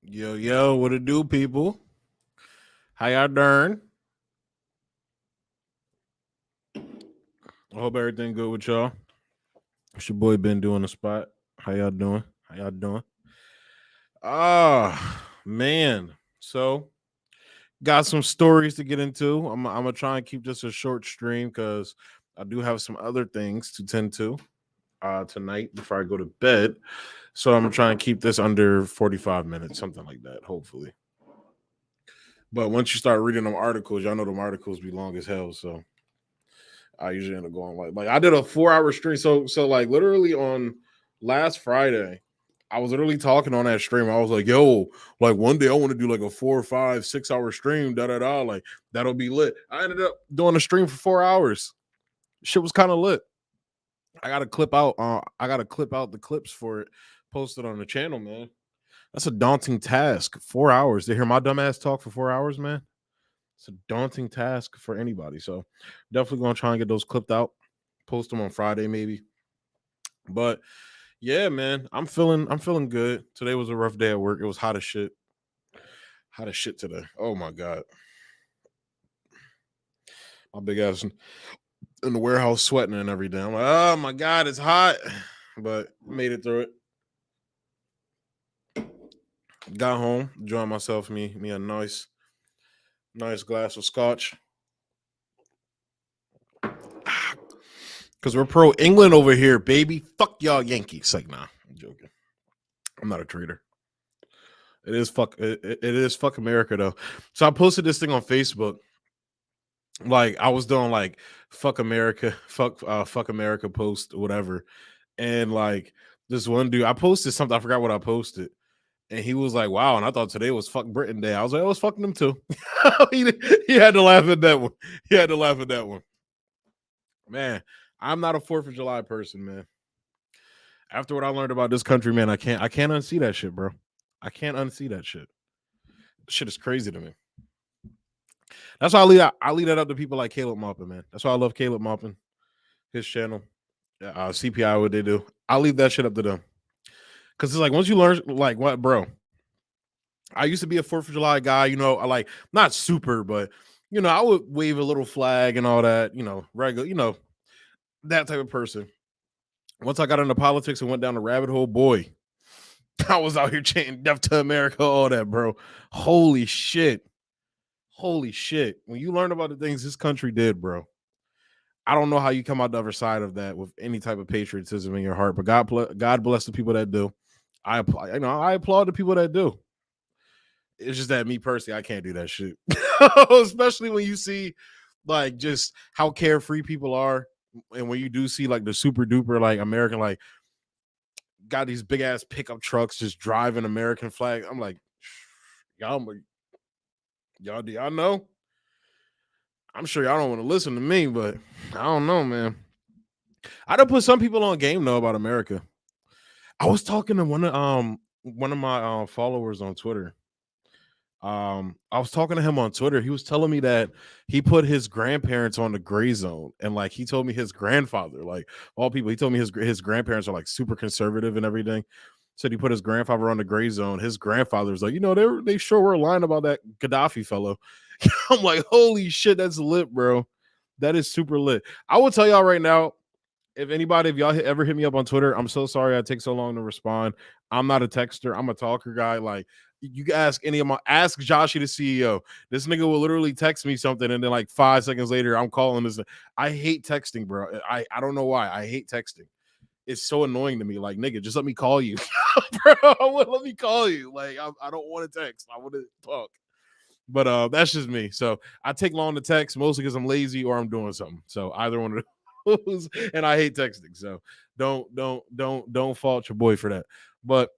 Yo, what it do, people? How y'all doing? I hope everything good with y'all. It's your boy Bendu on the spot. How y'all doing? How y'all doing? Man. So, got some stories to get into. I'm gonna try and keep this a short stream because I do have some other things to tend to tonight before I go to bed. So, I'm gonna try and keep this under 45 minutes, something like that, hopefully. But once you start reading them articles, y'all know them articles be long as hell. So, I usually end up going like I did a 4 hour stream. So like literally on last Friday, I was literally talking on that stream. I was like, yo, like one day I want to do like a 4, 5, 6 hour stream, like that'll be lit. I ended up doing a stream for 4 hours. Shit was kind of lit. I gotta clip out the clips for it, posted on the channel, man. That's a daunting task. 4 hours to hear my dumb ass talk for 4 hours, man. It's a daunting task for anybody. So definitely gonna try and get those clipped out, post them on Friday maybe. But yeah, man, I'm feeling good. Today was a rough day at work. It was hot as shit. Hot as shit today. Oh my god. My big ass in the warehouse sweating and everything. I'm like, oh my god, it's hot. But made it through it. Got home, enjoyed myself, me a nice glass of scotch. Because we're pro England over here, baby. Fuck y'all Yankees. Like, nah, I'm joking. I'm not a traitor. It is fuck. It is fuck America though. So I posted this thing on Facebook. Like I was doing like fuck America, fuck America post whatever, and like this one dude, I posted something. I forgot what I posted, and he was like, "Wow!" And I thought today was fuck Britain Day. I was like, "I was fucking them too." he had to laugh at that one. He had to laugh at that one. Man, I'm not a 4th of July person, man. After what I learned about this country, man, I can't unsee that shit, bro. I can't unsee that shit. Shit is crazy to me. That's why I leave that up to people like Caleb Maupin, man. That's why I love Caleb Maupin, his channel, CPI, what they do. I leave that shit up to them. Cause it's like once you learn, like what, bro. I used to be a 4th of July guy, I like not super, but I would wave a little flag and all that, regular, that type of person. Once I got into politics and went down the rabbit hole, boy, I was out here chanting death to America, all that, bro. Holy shit. Holy shit. When you learn about the things this country did, bro, I don't know how you come out the other side of that with any type of patriotism in your heart, but God bless the people that do. I applaud the people that do. It's just that me personally, I can't do that shit. Especially when you see like just how carefree people are. And when you do see like the super duper like American, like got these big ass pickup trucks just driving American flag. I'm like, y'all do y'all know? I'm sure y'all don't want to listen to me, but I don't know, man. I done put some people on game though about America. I was talking to one of my followers on Twitter. I was talking to him on Twitter. He was telling me that he put his grandparents on the gray zone, and like he told me his grandfather, like all people, he told me his grandparents are like super conservative and everything. Said he put his grandfather on the gray zone. His grandfather's like, they sure were lying about that Gaddafi fellow. I'm like, holy shit, that's lit, bro. That is super lit. I will tell y'all right now, if y'all ever hit me up on Twitter, I'm so sorry I take so long to respond. I'm not a texter. I'm a talker guy. Like you can ask Joshy the CEO. This nigga will literally text me something and then like 5 seconds later I'm calling this. I hate texting, bro. I don't know why. I hate texting. It's so annoying to me. Like, nigga, just let me call you. Bro, let me call you. Like, I don't want to text. I want to talk. But that's just me. So I take long to text mostly because I'm lazy or I'm doing something. So either one of those. And I hate texting. So don't fault your boy for that. But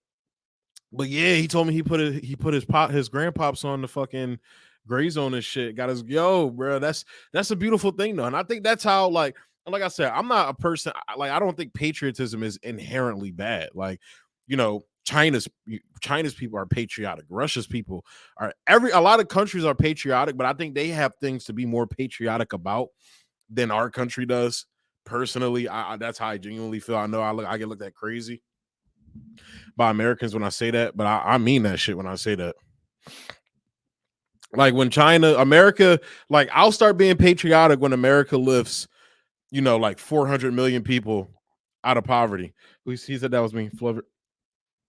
yeah, he told me he put his grandpops on the fucking gray zone and shit. Got his bro. That's a beautiful thing though. And I think that's how like I said, I'm not a person like I don't think patriotism is inherently bad. Like, China's people are patriotic. Russia's people are a lot of countries are patriotic, but I think they have things to be more patriotic about than our country does. Personally, that's how I genuinely feel. I know I get looked at crazy. by Americans when I say that, but I mean that shit when I say that. Like when America, like I'll start being patriotic when America lifts, like 400 million people out of poverty. He said that was me.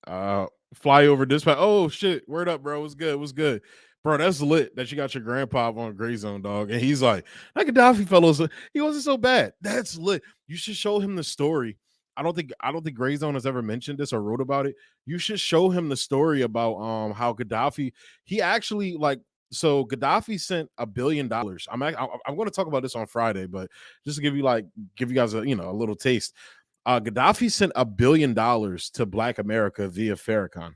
Flyover dispatch. Oh shit, word up, bro. What's good? What's good, bro? That's lit that you got your grandpa on Gray Zone, dog. And he's like, that Gaddafi fellow, he wasn't so bad. That's lit. You should show him the story. I don't think Gray Zone has ever mentioned this or wrote about it. You should show him the story about how Gaddafi, he actually like, so Gaddafi sent $1 billion. I'm going to talk about this on Friday, but just to give you guys a little taste. Gaddafi sent $1 billion to Black America via Farrakhan.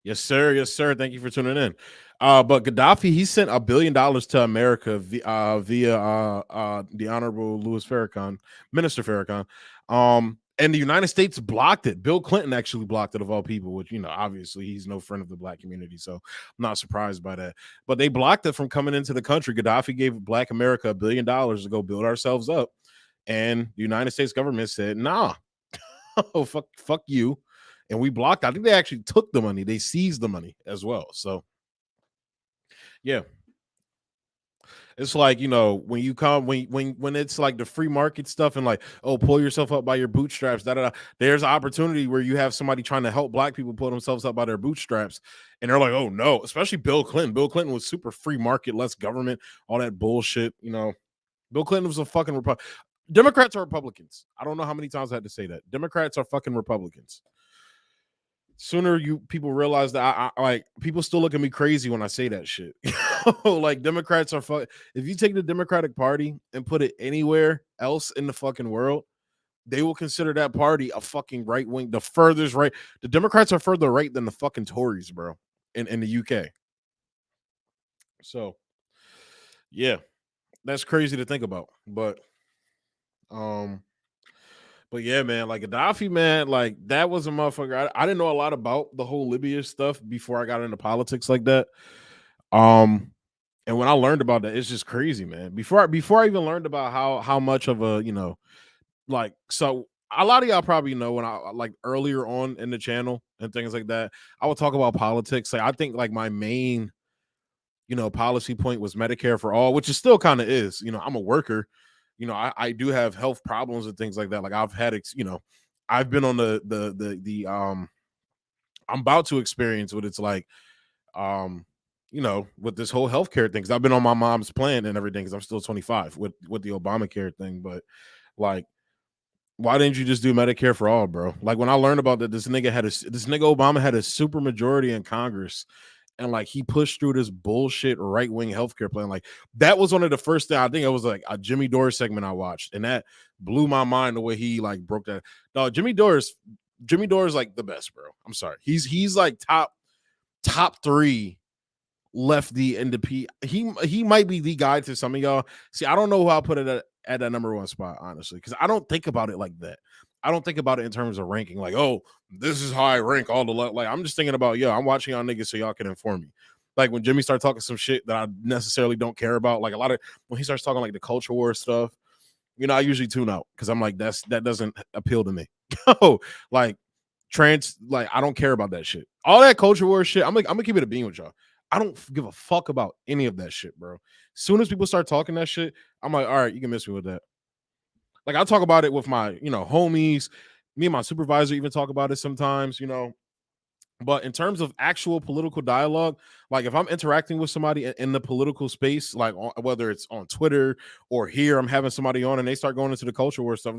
Yes, sir. Yes, sir. Thank you for tuning in. But Gaddafi, he sent $1 billion to America via the Honorable Minister Farrakhan. And the United States blocked it. Bill Clinton actually blocked it, of all people, which, obviously he's no friend of the Black community. So I'm not surprised by that. But they blocked it from coming into the country. Gaddafi gave Black America $1 billion to go build ourselves up. And the United States government said, nah, oh, fuck you. And we blocked. I think they actually took the money. They seized the money as well. So, yeah. It's like, when you come, when it's like the free market stuff and like, oh, pull yourself up by your bootstraps, there's an opportunity where you have somebody trying to help Black people pull themselves up by their bootstraps. And they're like, oh, no, especially Bill Clinton. Bill Clinton was super free market, less government, all that bullshit. Bill Clinton was a fucking Republican. Democrats are Republicans. I don't know how many times I had to say that. Democrats are fucking Republicans. Sooner people realize that I like, people still look at me crazy when I say that shit. Like Democrats are if you take the Democratic Party and put it anywhere else in the fucking world, they will consider that party a fucking right wing, the furthest right. The Democrats are further right than the fucking Tories, bro, in the UK. So yeah, that's crazy to think about. But yeah, man, like Gaddafi, man, like that was a motherfucker. I didn't know a lot about the whole Libya stuff before I got into politics like that. And when I learned about that, it's just crazy, man. Before I even learned about how much of a, like, so a lot of y'all probably know when I like earlier on in the channel and things like that, I would talk about politics. Like I think like my main, policy point was Medicare for all, which is still kind of is. I'm a worker. I do have health problems and things like that. Like I've had, I've been on the I'm about to experience what it's like, with this whole healthcare thing. Cause I've been on my mom's plan and everything. Cause I'm still 25 with the Obamacare thing. But like, why didn't you just do Medicare for all, bro? Like when I learned about that, this nigga Obama had a super majority in Congress. And like he pushed through this bullshit right-wing healthcare plan. Like that was one of the first things. I think it was like a Jimmy Dore segment I watched, and that blew my mind the way he like broke that. Dog, Jimmy Dore is like the best, bro. I'm sorry. He's like top 3 lefty NDP. He might be the guy to some of y'all. See, I don't know who I'll put it at that number 1 spot, honestly, because I don't think about it like that. I don't think about it in terms of ranking, like, oh, this is how I rank all the like. I'm just thinking about, I'm watching y'all niggas so y'all can inform me. Like when Jimmy starts talking some shit that I necessarily don't care about, like a lot of when he starts talking like the culture war stuff, I usually tune out because I'm like, that doesn't appeal to me. Like like I don't care about that shit. All that culture war shit, I'm gonna keep it a bean with y'all. I don't give a fuck about any of that shit, bro. As soon as people start talking that shit, I'm like, all right, you can miss me with that. Like I'll talk about it with my, homies. Me and my supervisor even talk about it sometimes, But in terms of actual political dialogue, like if I'm interacting with somebody in the political space, like whether it's on Twitter or here, I'm having somebody on and they start going into the culture war stuff.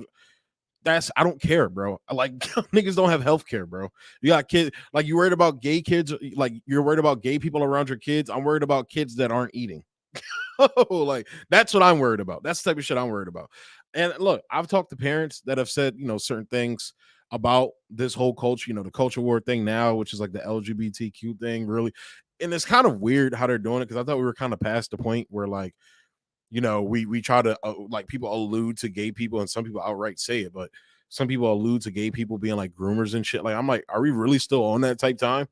I don't care, bro. Like niggas don't have health care, bro. You got kids, like you worried about gay kids, like you're worried about gay people around your kids. I'm worried about kids that aren't eating. Like that's what I'm worried about. That's the type of shit I'm worried about. And look, I've talked to parents that have said, certain things about this whole culture, the culture war thing now, which is like the LGBTQ thing, really. And it's kind of weird how they're doing it because I thought we were kind of past the point where like, we try to like people allude to gay people and some people outright say it, but some people allude to gay people being like groomers and shit. Like I'm like, are we really still on that type time?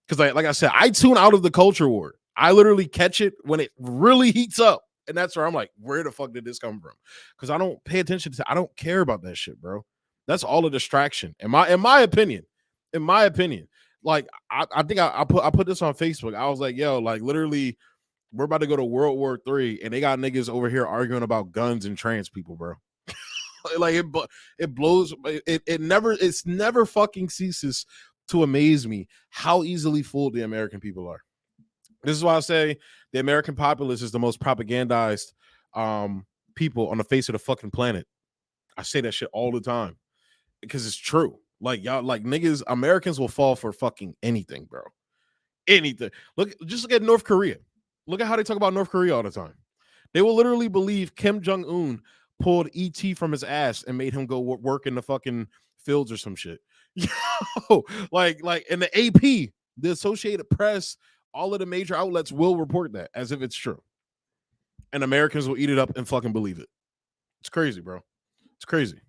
Because like I said, I tune out of the culture war. I literally catch it when it really heats up. And that's where I'm like, where the fuck did this come from? Because I don't pay attention to, I don't care about that shit, bro. That's all a distraction. In my opinion. In my opinion. Like I think I put this on Facebook. I was like, yo, like literally, we're about to go to World War III, and they got niggas over here arguing about guns and trans people, bro. Like it blows. It's never fucking ceases to amaze me how easily fooled the American people are. This is why I say the American populace is the most propagandized people on the face of the fucking planet. I say that shit all the time because it's true. Like y'all, like niggas, Americans will fall for fucking anything, bro. Anything. Just look at North Korea. Look at how they talk about North Korea all the time. They will literally believe Kim Jong-un pulled ET from his ass and made him go work in the fucking fields or some shit. Yo, like in the AP, the Associated Press, all of the major outlets will report that as if it's true. And Americans will eat it up and fucking believe it. It's crazy, bro. It's crazy.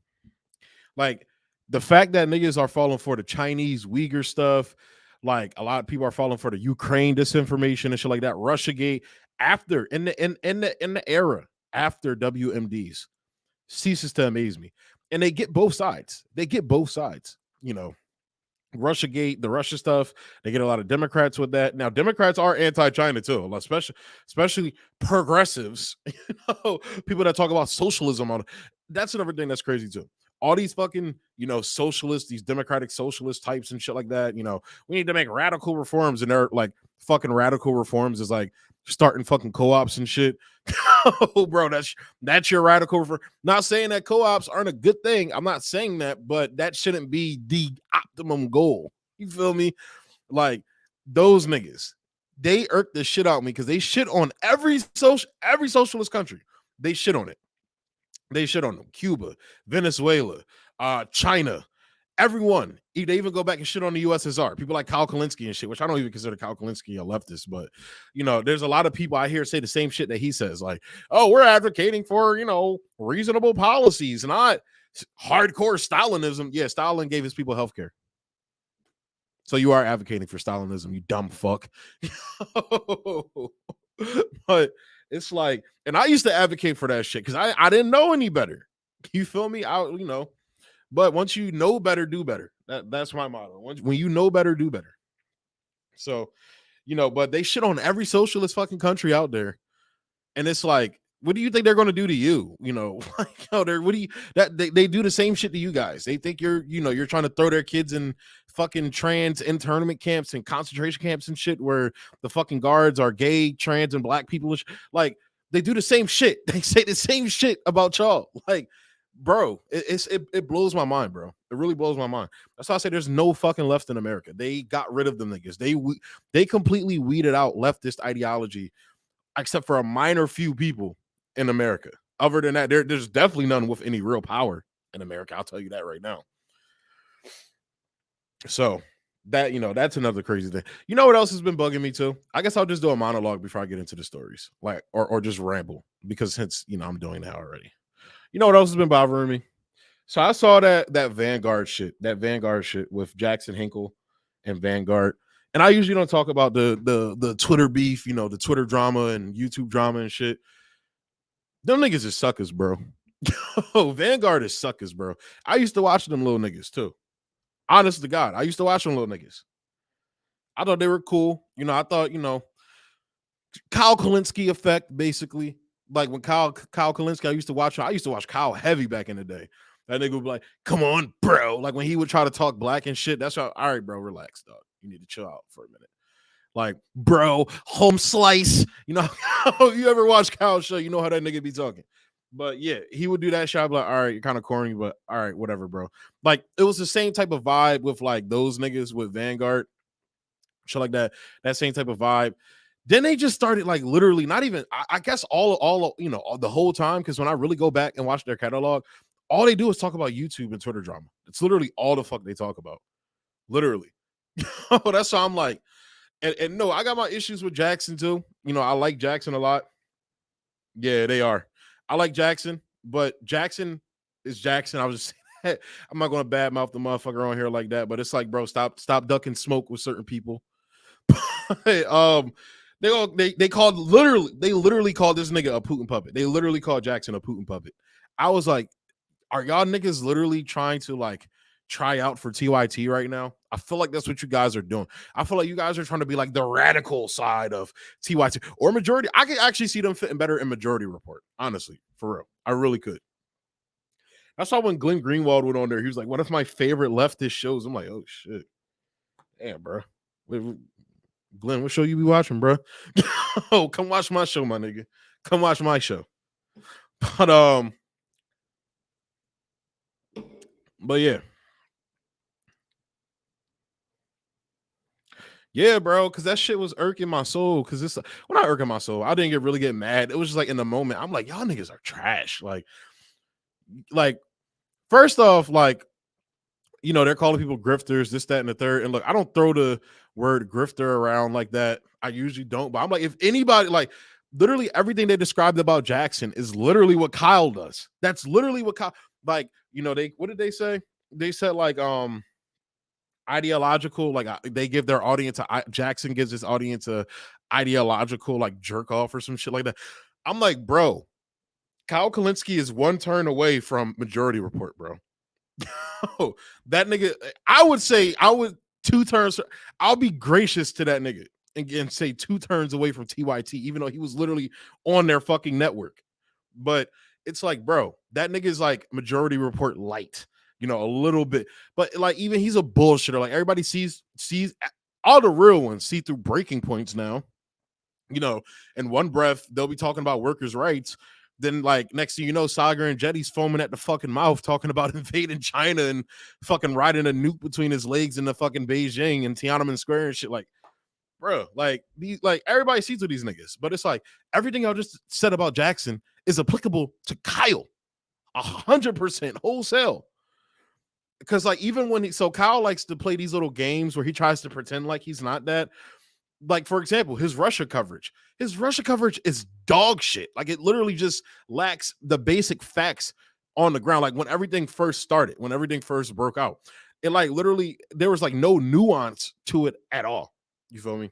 Like the fact that niggas are falling for the Chinese Uyghur stuff, like a lot of people are falling for the Ukraine disinformation and shit like that. Russiagate after in the era after WMDs ceases to amaze me. And they get both sides. You know, Russiagate, the Russia stuff, they get a lot of Democrats with that. Now, Democrats are anti-China too, especially progressives, you know, people that talk about socialism. That's another thing that's crazy too. All these fucking, you know, socialists, these democratic socialist types and shit like that, you know, we need to make radical reforms, and they're like fucking radical reforms is like starting fucking co-ops and shit. Oh, bro, that's your radical reform. Not saying that co-ops aren't a good thing. I'm not saying that, but that shouldn't be the optimum goal. You feel me? Like those niggas, they irk the shit out of me because they shit on every socialist country. They shit on it. They shit on them. Cuba, Venezuela, China, everyone. They even go back and shit on the USSR. People like Kyle Kalinske and shit, which I don't even consider Kyle Kalinske a leftist, but you know, there's a lot of people I hear say the same shit that he says, like, oh, we're advocating for, you know, reasonable policies, not hardcore Stalinism. Yeah, Stalin gave his people healthcare. So you are advocating for Stalinism, you dumb fuck. But it's like, and I used to advocate for that shit because I didn't know any better. You feel me? You know, but once you know better, do better. That's my motto. When you know better, do better. So, you know, but they shit on every socialist fucking country out there. And it's like, what do you think they're going to do to you? You know, like, they do the same shit to you guys. They think you're trying to throw their kids in fucking trans internment camps and concentration camps and shit where the fucking guards are gay, trans, and black people. Like, they do the same shit. They say the same shit about y'all. Like, bro, it blows my mind, bro. It really blows my mind. That's why I say there's no fucking left in America. They got rid of them niggas. They completely weeded out leftist ideology, except for a minor few people in America. Other than that, there's definitely none with any real power in America. I'll tell you that right now. So that, you know, that's another crazy thing. You know what else has been bugging me too? I guess I'll just do a monologue before I get into the stories, like, or just ramble, because since, you know, I'm doing that already. You know what else has been bothering me? So I saw that Vanguard shit with Jackson Hinkle and Vanguard. And I usually don't talk about the Twitter beef, you know, the Twitter drama and YouTube drama and shit. Them niggas is suckers, bro. Vanguard is suckers, bro. I used to watch them little niggas too. Honest to God, I used to watch them little niggas. I thought they were cool. You know, I thought, you know, Kyle Kalinske effect, basically. Like when Kyle Kalinske, I used to watch Kyle heavy back in the day. That nigga would be like, come on, bro. Like when he would try to talk black and shit, that's all right, bro, relax, dog. You need to chill out for a minute. Like, bro, home slice. You know, you ever watch Kyle's show, you know how that nigga be talking. But yeah, he would do that shit. I'd be like, all right, you're kind of corny, but all right, whatever, bro. Like, it was the same type of vibe with like those niggas with Vanguard, shit like that. That same type of vibe. Then they just started like literally not even, I guess all you know, the whole time, because when I really go back and watch their catalog, all they do is talk about YouTube and Twitter drama. It's literally all the fuck they talk about. Literally. That's why I'm like, and no, I got my issues with Jackson too. You know, I like Jackson a lot. Yeah, they are. I like Jackson, but Jackson is Jackson. I was just saying, I'm not going to badmouth the motherfucker on here like that, but it's like, bro, stop ducking smoke with certain people. They literally called this nigga a Putin puppet. They literally called Jackson a Putin puppet. I was like, Are y'all niggas literally trying to like try out for TYT right now? I feel like that's what you guys are doing. I feel like you guys are trying to be like the radical side of TYT or majority. I could actually see them fitting better in Majority Report, honestly, for real. I really could. That's why when Glenn Greenwald went on there, he was like, one of my favorite leftist shows. I'm like, oh shit. Damn, bro. Glenn, what show you be watching, bro? Oh, come watch my show, my nigga. Come watch my show. But yeah. Yeah, bro, because that shit was irking my soul. Because it's well, not irking my soul. I didn't really get mad. It was just like in the moment, I'm like, y'all niggas are trash. Like first off, like, you know, they're calling people grifters, this, that, and the third. And look, I don't throw the word grifter around like that. I usually don't. But I'm like, if anybody, like, literally everything they described about Jackson is literally what Kyle does. That's literally what Kyle, like, you know, what did they say? They said like ideological, like they give their audience Jackson gives his audience a ideological like jerk off or some shit like that. I'm like, bro, Kyle Kalinske is one turn away from Majority Report, bro. That nigga, I would 2 turns. I'll be gracious to that nigga and say 2 turns away from TYT, even though he was literally on their fucking network. But it's like, bro, that nigga is like Majority Report light, you know, a little bit. But like, even he's a bullshitter. Like everybody sees all the real ones see through breaking points now. You know, in one breath, they'll be talking about workers' rights. Then, like, next thing you know, Saga and Jetty's foaming at the fucking mouth, talking about invading China and fucking riding a nuke between his legs in the fucking Beijing and Tiananmen Square and shit. Like, bro, like these, like everybody sees through these niggas, but it's like everything I just said about Jackson is applicable to Kyle, 100% wholesale. Because like even when so Kyle likes to play these little games where he tries to pretend like he's not that. Like, for example, his Russia coverage is dog shit. Like, it literally just lacks the basic facts on the ground. Like, when everything first started, when everything first broke out, it like literally there was like no nuance to it at all. You feel me?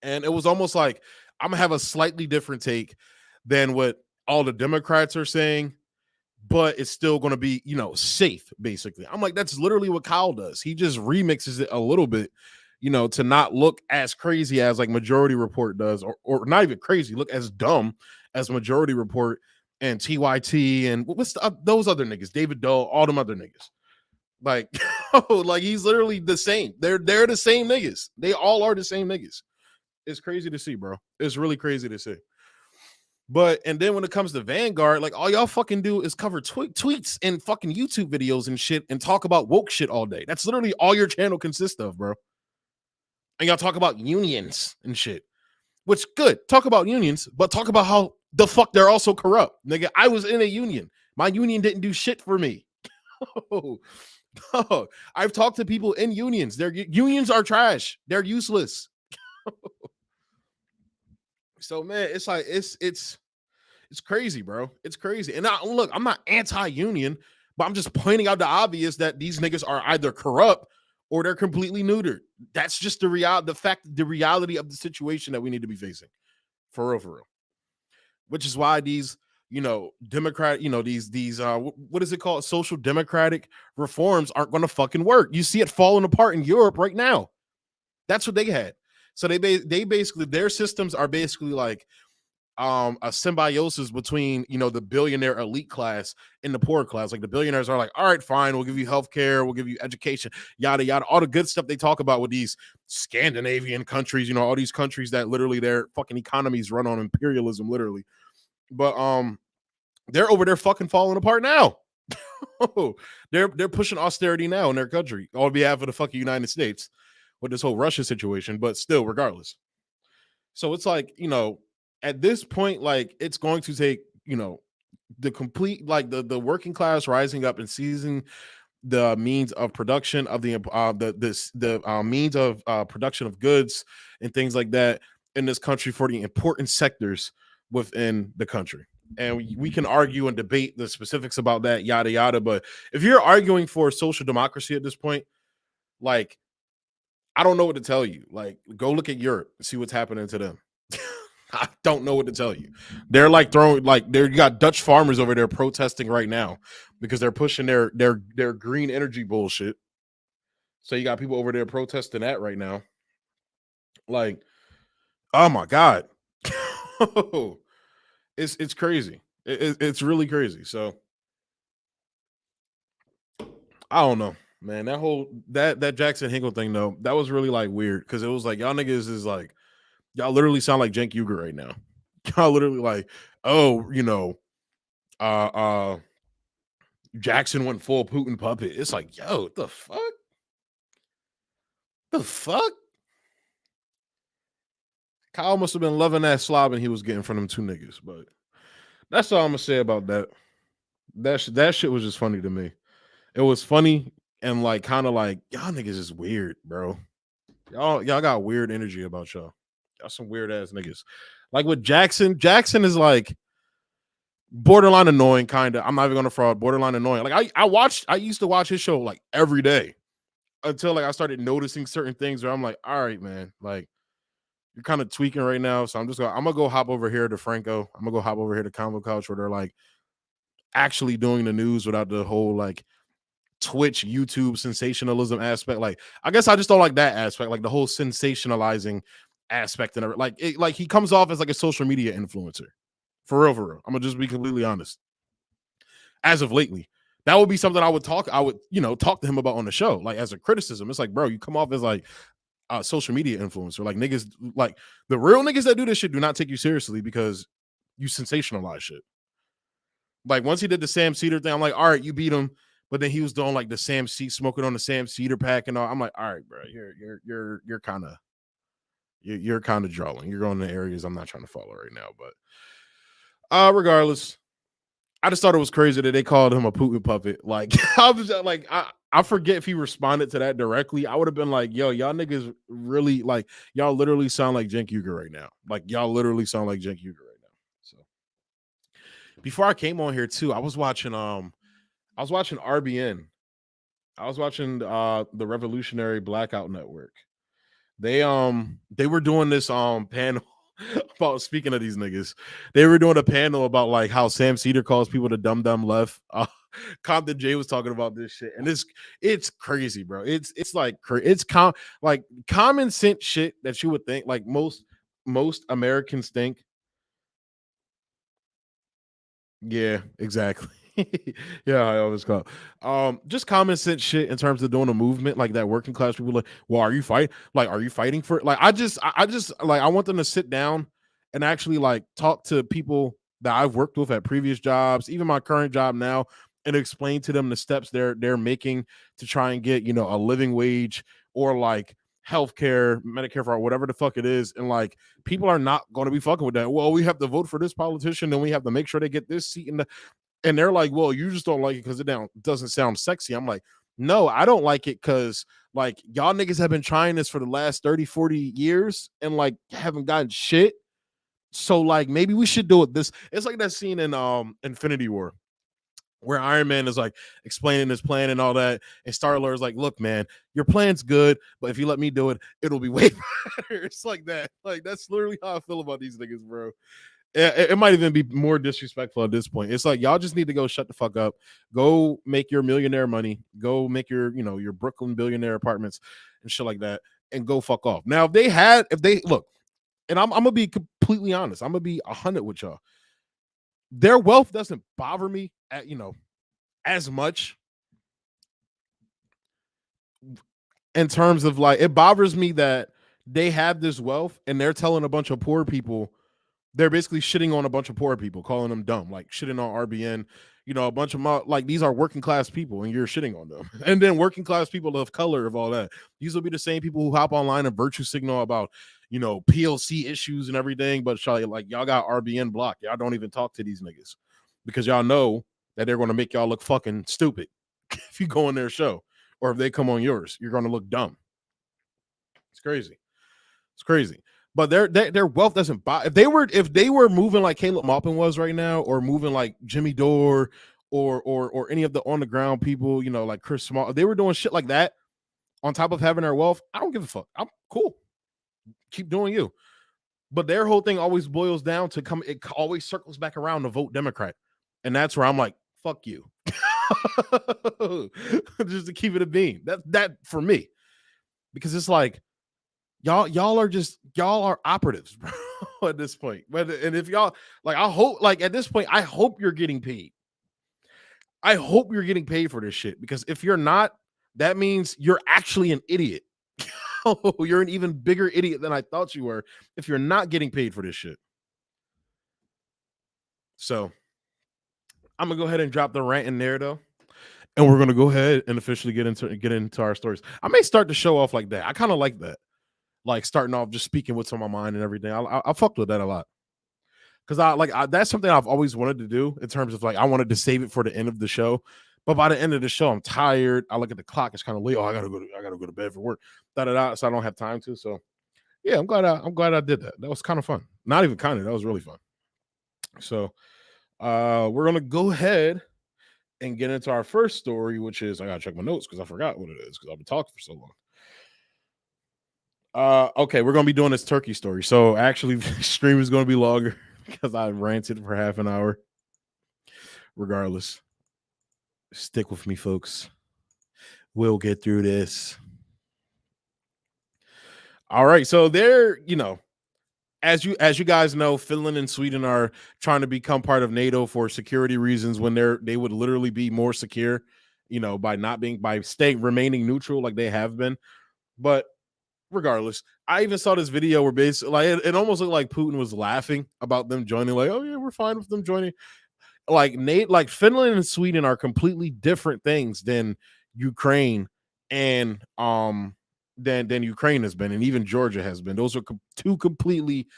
And it was almost like I'm gonna have a slightly different take than what all the Democrats are saying, but it's still going to be, you know, safe, basically. I'm like, that's literally what Kyle does. He just remixes it a little bit, you know, to not look as crazy as like Majority Report does, or not even crazy, look as dumb as Majority Report and TYT and what's those other niggas, David Doe, all them other niggas. Like, like he's literally the same. They're the same niggas. They all are the same niggas. It's crazy to see, bro. It's really crazy to see. But and then when it comes to Vanguard, like all y'all fucking do is cover tweets and fucking YouTube videos and shit and talk about woke shit all day. That's literally all your channel consists of, bro. And y'all talk about unions and shit, which good. Talk about unions, but talk about how the fuck they're also corrupt. Nigga, I was in a union. My union didn't do shit for me. Oh, I've talked to people in unions. Their unions are trash. They're useless. So man, it's like it's crazy, bro. It's crazy. And look, I'm not anti-union, but I'm just pointing out the obvious that these niggas are either corrupt or they're completely neutered. That's just the reality of the situation that we need to be facing. For real. Which is why these, you know, what is it called? Social democratic reforms aren't going to fucking work. You see it falling apart in Europe right now. That's what they had. So they basically, their systems are basically like a symbiosis between, you know, the billionaire elite class and the poor class. Like the billionaires are like, all right, fine, we'll give you healthcare, we'll give you education, yada yada, all the good stuff they talk about with these Scandinavian countries, you know, all these countries that literally their fucking economies run on imperialism, literally. But they're over there fucking falling apart now. they're pushing austerity now in their country on behalf of the fucking United States with this whole Russia situation, but still, regardless. So it's like, you know, at this point, like it's going to take, you know, the complete, like the working class rising up and seizing the means of production of the means of production of goods and things like that in this country for the important sectors within the country. And we can argue and debate the specifics about that, yada yada. But if you're arguing for social democracy at this point, like I don't know what to tell you. Like, go look at Europe and see what's happening to them. I don't know what to tell you. They're like throwing like you got Dutch farmers over there protesting right now because they're pushing their green energy bullshit. So you got people over there protesting that right now. Like, oh my god, it's crazy. It's really crazy. So I don't know, man. That whole that Jackson Hinkle thing though, that was really like weird because it was like y'all niggas is like y'all literally sound like Cenk Uygur right now. Y'all literally like, oh, uh uh Jackson went full Putin puppet. It's like, yo, what the fuck? The fuck? Kyle must have been loving that slobbing he was getting from them two niggas, but that's all I'm gonna say about that. That shit was just funny to me. It was funny and like kind of like y'all niggas is weird, bro. Y'all got weird energy about y'all. Y'all some weird ass niggas. Like with Jackson, Jackson is like borderline annoying, kind of. I'm not even gonna fraud, borderline annoying. Like I used to watch his show like every day until like I started noticing certain things where I'm like, all right, man, like you're kind of tweaking right now. So I'm gonna go hop over here to Franco. I'm gonna go hop over here to Convo Couch where they're like actually doing the news without the whole like Twitch, YouTube sensationalism aspect. Like, I guess I just don't like that aspect, like the whole sensationalizing aspect and like he comes off as like a social media influencer. For real, for real. I'm gonna just be completely honest. As of lately, that would be something I would talk to him about on the show, like as a criticism. It's like, bro, you come off as like a social media influencer. Like niggas, like the real niggas that do this shit do not take you seriously because you sensationalize shit. Like once he did the Sam Cedar thing, I'm like, all right, you beat him. But then he was doing like the Sam smoking on the Sam Cedar pack and all. I'm like, all right, bro, you're kind of you're kind of drawing. You're going to areas I'm not trying to follow right now. But regardless, I just thought it was crazy that they called him a Putin puppet. Like I was like, I forget if he responded to that directly. I would have been like, yo, y'all niggas really like y'all literally sound like Cenk Uygur right now. Like y'all literally sound like Cenk Uygur right now. So before I came on here too, I was watching RBN. I was watching the Revolutionary Blackout Network. They were doing this panel about, speaking of these niggas, they were doing a panel about like how Sam Cedar calls people the dumb left. Compton J was talking about this shit, and it's crazy, bro. It's like like common sense shit that you would think like most Americans think. Yeah, exactly. Yeah, I always call just common sense shit in terms of doing a movement like that. Working class people like, well, are you fighting for it? Like I just like I want them to sit down and actually like talk to people that I've worked with at previous jobs, even my current job now, and explain to them the steps they're making to try and get, a living wage or like healthcare, Medicare for whatever the fuck it is. And like people are not going to be fucking with that. Well, we have to vote for this politician, then we have to make sure they get this seat in the, and they're like, well, you just don't like it because it doesn't sound sexy. I'm like, no, I don't like it because like y'all niggas have been trying this for the last 30, 40 years and like haven't gotten shit. So like maybe we should do it this. It's like that scene in Infinity War where Iron Man is like explaining his plan and all that. And Star-Lord is like, look, man, your plan's good, but if you let me do it, it'll be way better. It's like that. Like that's literally how I feel about these niggas, bro. It might even be more disrespectful at this point. It's like y'all just need to go shut the fuck up, go make your millionaire money, go make your your Brooklyn billionaire apartments and shit like that, and go fuck off. Now if they look, and I'm gonna be completely honest, I'm gonna be 100 with y'all. Their wealth doesn't bother me at as much in terms of like it bothers me that they have this wealth and they're telling a bunch of poor people. They're basically shitting on a bunch of poor people, calling them dumb, like shitting on RBN, a bunch of like these are working class people and you're shitting on them. And then working class people of color of all that. These will be the same people who hop online and virtue signal about, PLC issues and everything. But like y'all got RBN blocked. Y'all don't even talk to these niggas because y'all know that they're going to make y'all look fucking stupid if you go on their show or if they come on yours, you're going to look dumb. It's crazy. It's crazy. But their wealth doesn't buy. If they were moving like Caleb Maupin was right now, or moving like Jimmy Dore, or any of the on the ground people, like Chris Small, if they were doing shit like that on top of having their wealth, I don't give a fuck. I'm cool. Keep doing you. But their whole thing always boils down to it always circles back around to vote Democrat. And that's where I'm like, fuck you. Just to keep it a beam. That for me. Because it's like y'all are operatives, bro, at this point. And if y'all like, I hope like at this point, I hope you're getting paid. I hope you're getting paid for this shit. Because if you're not, that means you're actually an idiot. You're an even bigger idiot than I thought you were if you're not getting paid for this shit. So I'm gonna go ahead and drop the rant in there though. And we're gonna go ahead and officially get into our stories. I may start the show off like that. I kind of like that, like starting off just speaking what's on my mind and everything. I fucked with that a lot because that's something I've always wanted to do in terms of like I wanted to save it for the end of the show, but by the end of the show I'm tired. I look at the clock; it's kind of late. Oh, I gotta go to bed for work. So I don't have time to. So yeah, I'm glad I did that. That was kind of fun. Not even kind of. That was really fun. So we're gonna go ahead and get into our first story, which is I gotta check my notes because I forgot what it is because I've been talking for so long. Okay, we're gonna be doing this turkey story. So actually, the stream is gonna be longer because I ranted for half an hour. Regardless, stick with me, folks. We'll get through this. All right, so as you guys know, Finland and Sweden are trying to become part of NATO for security reasons when they would literally be more secure, by staying remaining neutral like they have been. But regardless, I even saw this video where basically like it almost looked like Putin was laughing about them joining, like, oh yeah, we're fine with them joining. Like Finland and Sweden are completely different things than Ukraine and than Ukraine has been, and even Georgia has been. Those are two completely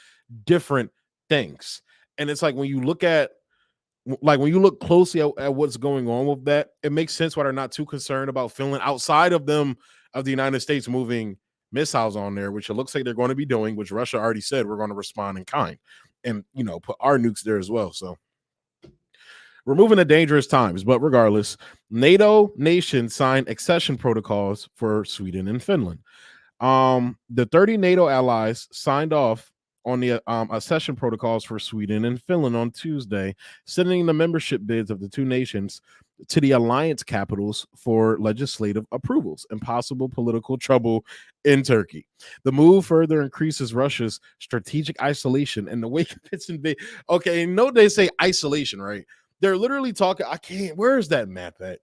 different things. And it's like when you look closely at what's going on with that, it makes sense why they're not too concerned about Finland outside of the United States moving missiles on there, which it looks like they're going to be doing, which Russia already said we're going to respond in kind and put our nukes there as well. So we're moving at dangerous times, but regardless, NATO nations signed accession protocols for Sweden and Finland. The 30 NATO allies signed off on the accession protocols for Sweden and Finland on Tuesday, sending the membership bids of the two nations to the alliance capitals for legislative approvals and possible political trouble in Turkey. The move further increases Russia's strategic isolation in the wake of its invasion. Okay, they say isolation, right? They're literally talking. I can't. Where is that map at?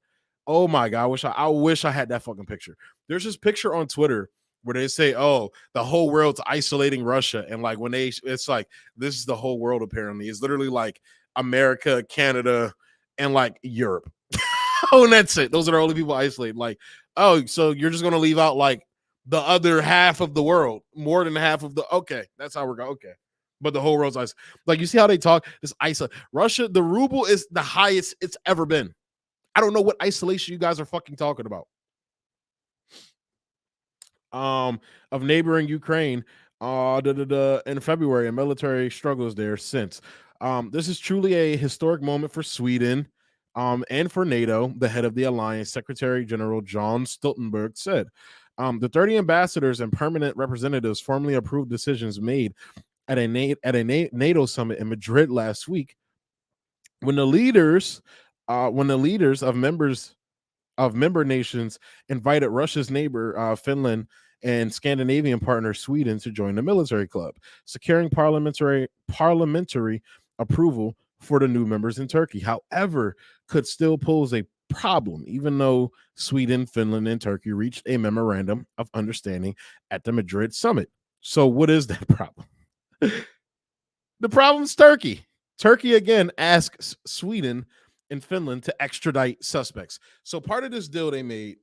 Oh my god! I wish I had that fucking picture. There's this picture on Twitter where they say, "Oh, the whole world's isolating Russia," and like it's like this is the whole world. Apparently, it's literally like America, Canada, and like Europe. Oh, and that's it. Those are the only people isolated. Like, oh, so you're just gonna leave out like the other half of the world, more than half of the. Okay, that's how we're going. Okay, but the whole world's isolated. Like, you see how they talk? This Russia, the ruble is the highest it's ever been. I don't know what isolation you guys are fucking talking about. Of neighboring Ukraine in February, and military struggles there since. This is truly a historic moment for Sweden and for NATO, the head of the alliance, Secretary General John Stoltenberg said. The 30 ambassadors and permanent representatives formally approved decisions made at a NATO summit in Madrid last week when the leaders of member nations invited Russia's neighbor Finland and Scandinavian partner Sweden to join the military club, securing parliamentary approval for the new members in Turkey. However, could still pose a problem, even though Sweden, Finland, and Turkey reached a memorandum of understanding at the Madrid summit. So what is that problem? The problem is Turkey. Turkey again asks Sweden and Finland to extradite suspects. So part of this deal they made,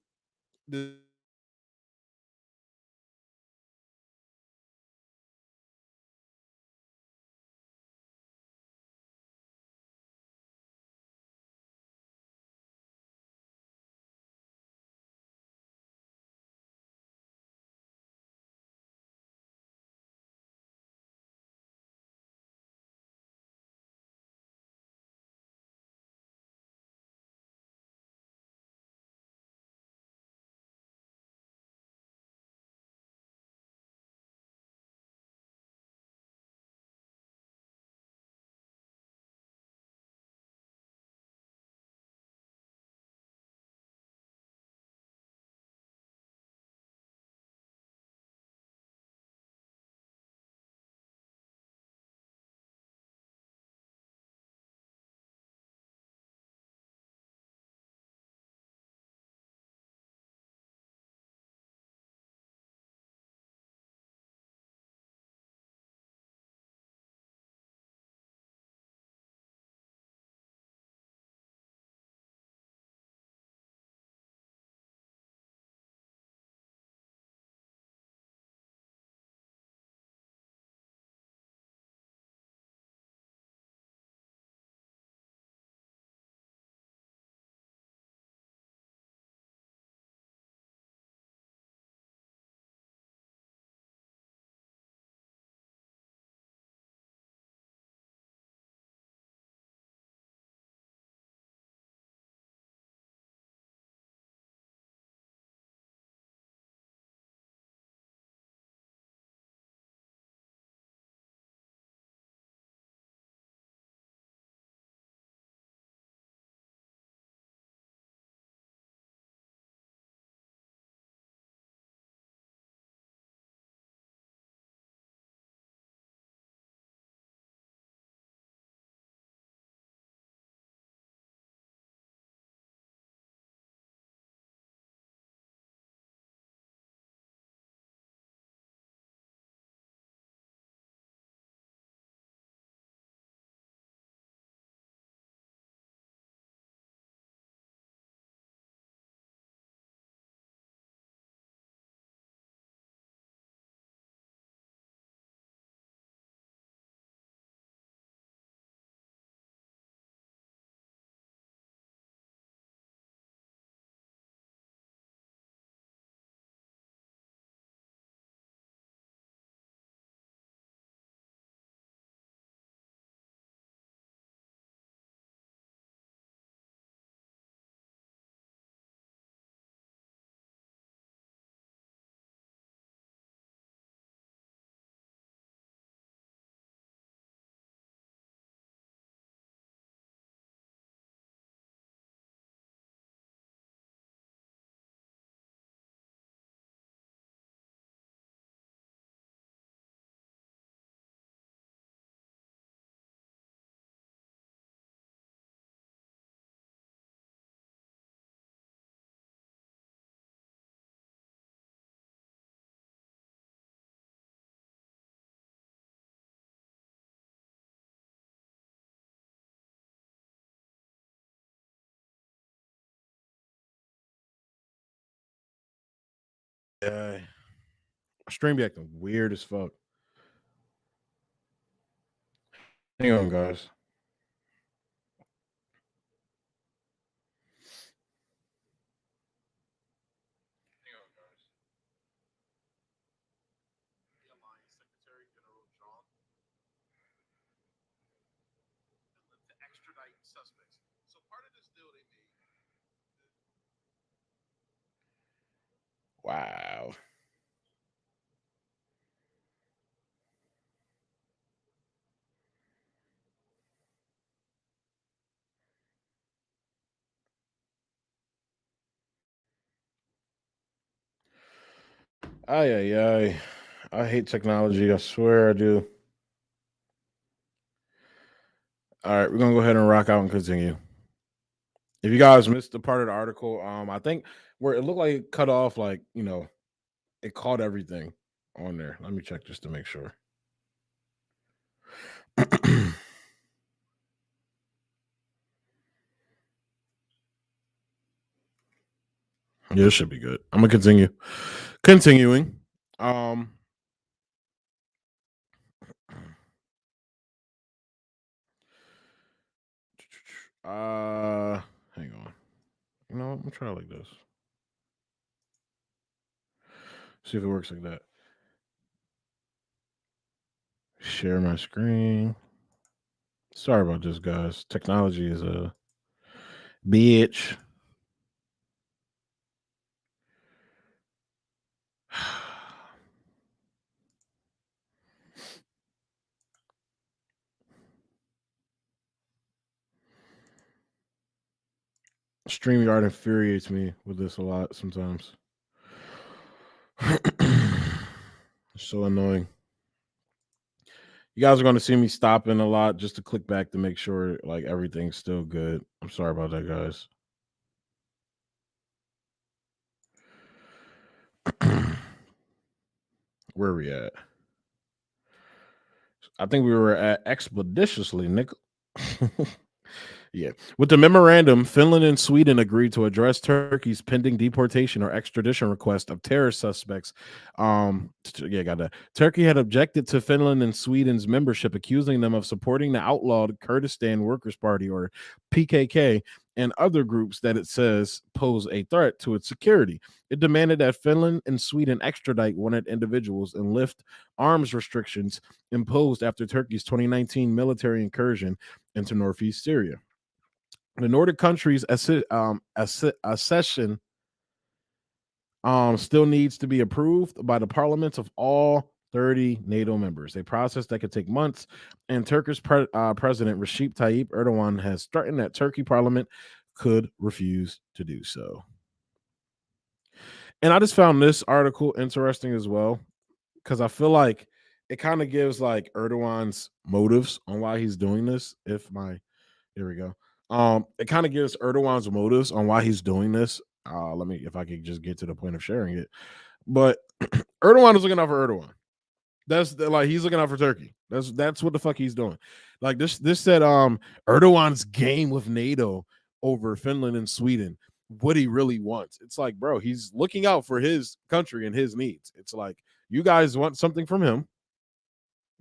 Stream be acting weird as fuck. Hang on, guys. Wow. Ay, ay, ay. I hate technology. I swear I do. All right, we're gonna go ahead and rock out and continue. If you guys missed the part of the article, I think where it looked like it cut off, like it caught everything on there. Let me check just to make sure. Yeah, it should be good. I'm gonna continue. Continuing. Um hang on. You know what? I'm gonna try it like this. See if it works like that. Share my screen. Sorry about this, guys. Technology is a bitch. StreamYard infuriates me with this a lot sometimes. So annoying. You guys are going to see me stopping a lot just to click back to make sure like everything's still good. I'm sorry about that, guys. Where are we at? I think we were at expeditiously, Nick. Yeah. With the memorandum, Finland and Sweden agreed to address Turkey's pending deportation or extradition request of terror suspects. Got that. Turkey had objected to Finland and Sweden's membership, accusing them of supporting the outlawed Kurdistan Workers' Party, or PKK, and other groups that it says pose a threat to its security. It demanded that Finland and Sweden extradite wanted individuals and lift arms restrictions imposed after Turkey's 2019 military incursion into northeast Syria. The Nordic countries' accession still needs to be approved by the parliaments of all 30 NATO members, a process that could take months. And Turkish President Recep Tayyip Erdogan has threatened that Turkey parliament could refuse to do so. And I just found this article interesting as well, because I feel like it kind of gives like Erdogan's motives on why he's doing this. Here we go. It kind of gives Erdogan's motives on why he's doing this. Let me, if I could just get to the point of sharing it. But Erdogan is looking out for Erdogan. Like he's looking out for Turkey. That's what the fuck he's doing. Like this said Erdogan's game with NATO over Finland and Sweden. What he really wants. It's like, bro, he's looking out for his country and his needs. It's like, you guys want something from him,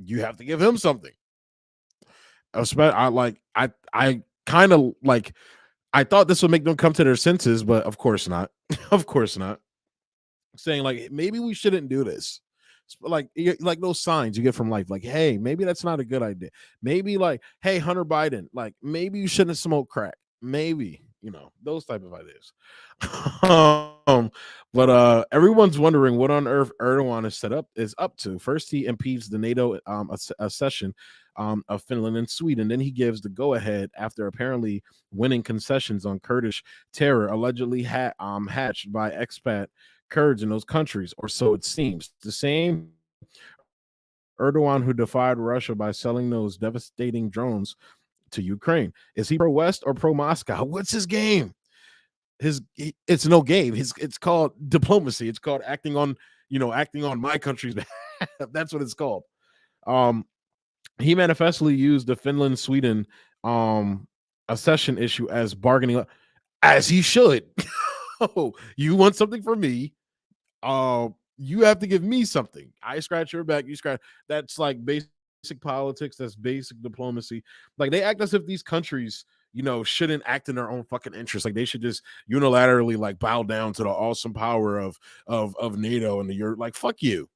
you have to give him something. I kind of like, I thought this would make them come to their senses, but of course not. Of course not. Saying like, maybe we shouldn't do this. Like those signs you get from life, like, hey, maybe that's not a good idea. Maybe like, hey, Hunter Biden, like maybe you shouldn't smoke crack. Maybe, those type of ideas. But everyone's wondering what on earth Erdogan is up to. First, he impedes the NATO accession of Finland and Sweden. Then he gives the go ahead after apparently winning concessions on Kurdish terror, allegedly hatched by expat Kurds in those countries, or so it seems. The same Erdogan who defied Russia by selling those devastating drones to Ukraine. Is he pro West or pro Moscow? What's his game? It's no game. It's called diplomacy. It's called acting on my country's behalf. That's what it's called. He manifestly used the Finland Sweden accession issue as bargaining, as he should. Oh, you want something from me? You have to give me something. I scratch your back, you scratch. That's like basic politics. That's basic diplomacy. Like they act as if these countries, shouldn't act in their own fucking interest. Like they should just unilaterally like bow down to the awesome power of NATO and the Europe. Like fuck you.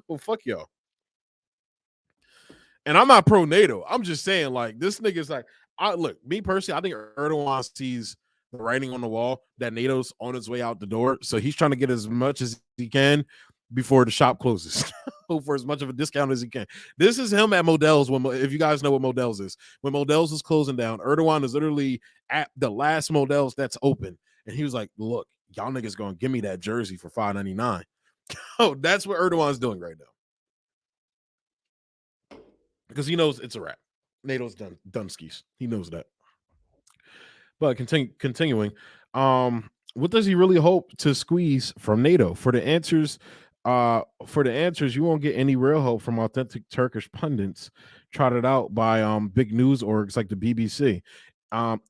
Well, fuck y'all. And I'm not pro NATO. I'm just saying, like, this nigga's like, look, me personally, I think Erdogan sees the writing on the wall that NATO's on its way out the door. So he's trying to get as much as he can before the shop closes for as much of a discount as he can. This is him at Modell's. If you guys know what Modell's is, when Modell's is closing down, Erdogan is literally at the last Modell's that's open. And he was like, look, y'all niggas going to give me that jersey for $5.99. Oh, that's what Erdogan's doing right now. Because he knows it's a wrap. NATO's done skis. He knows that. But continuing, what does he really hope to squeeze from NATO? For the answers, you won't get any real hope from authentic Turkish pundits trotted out by big news orgs like the BBC.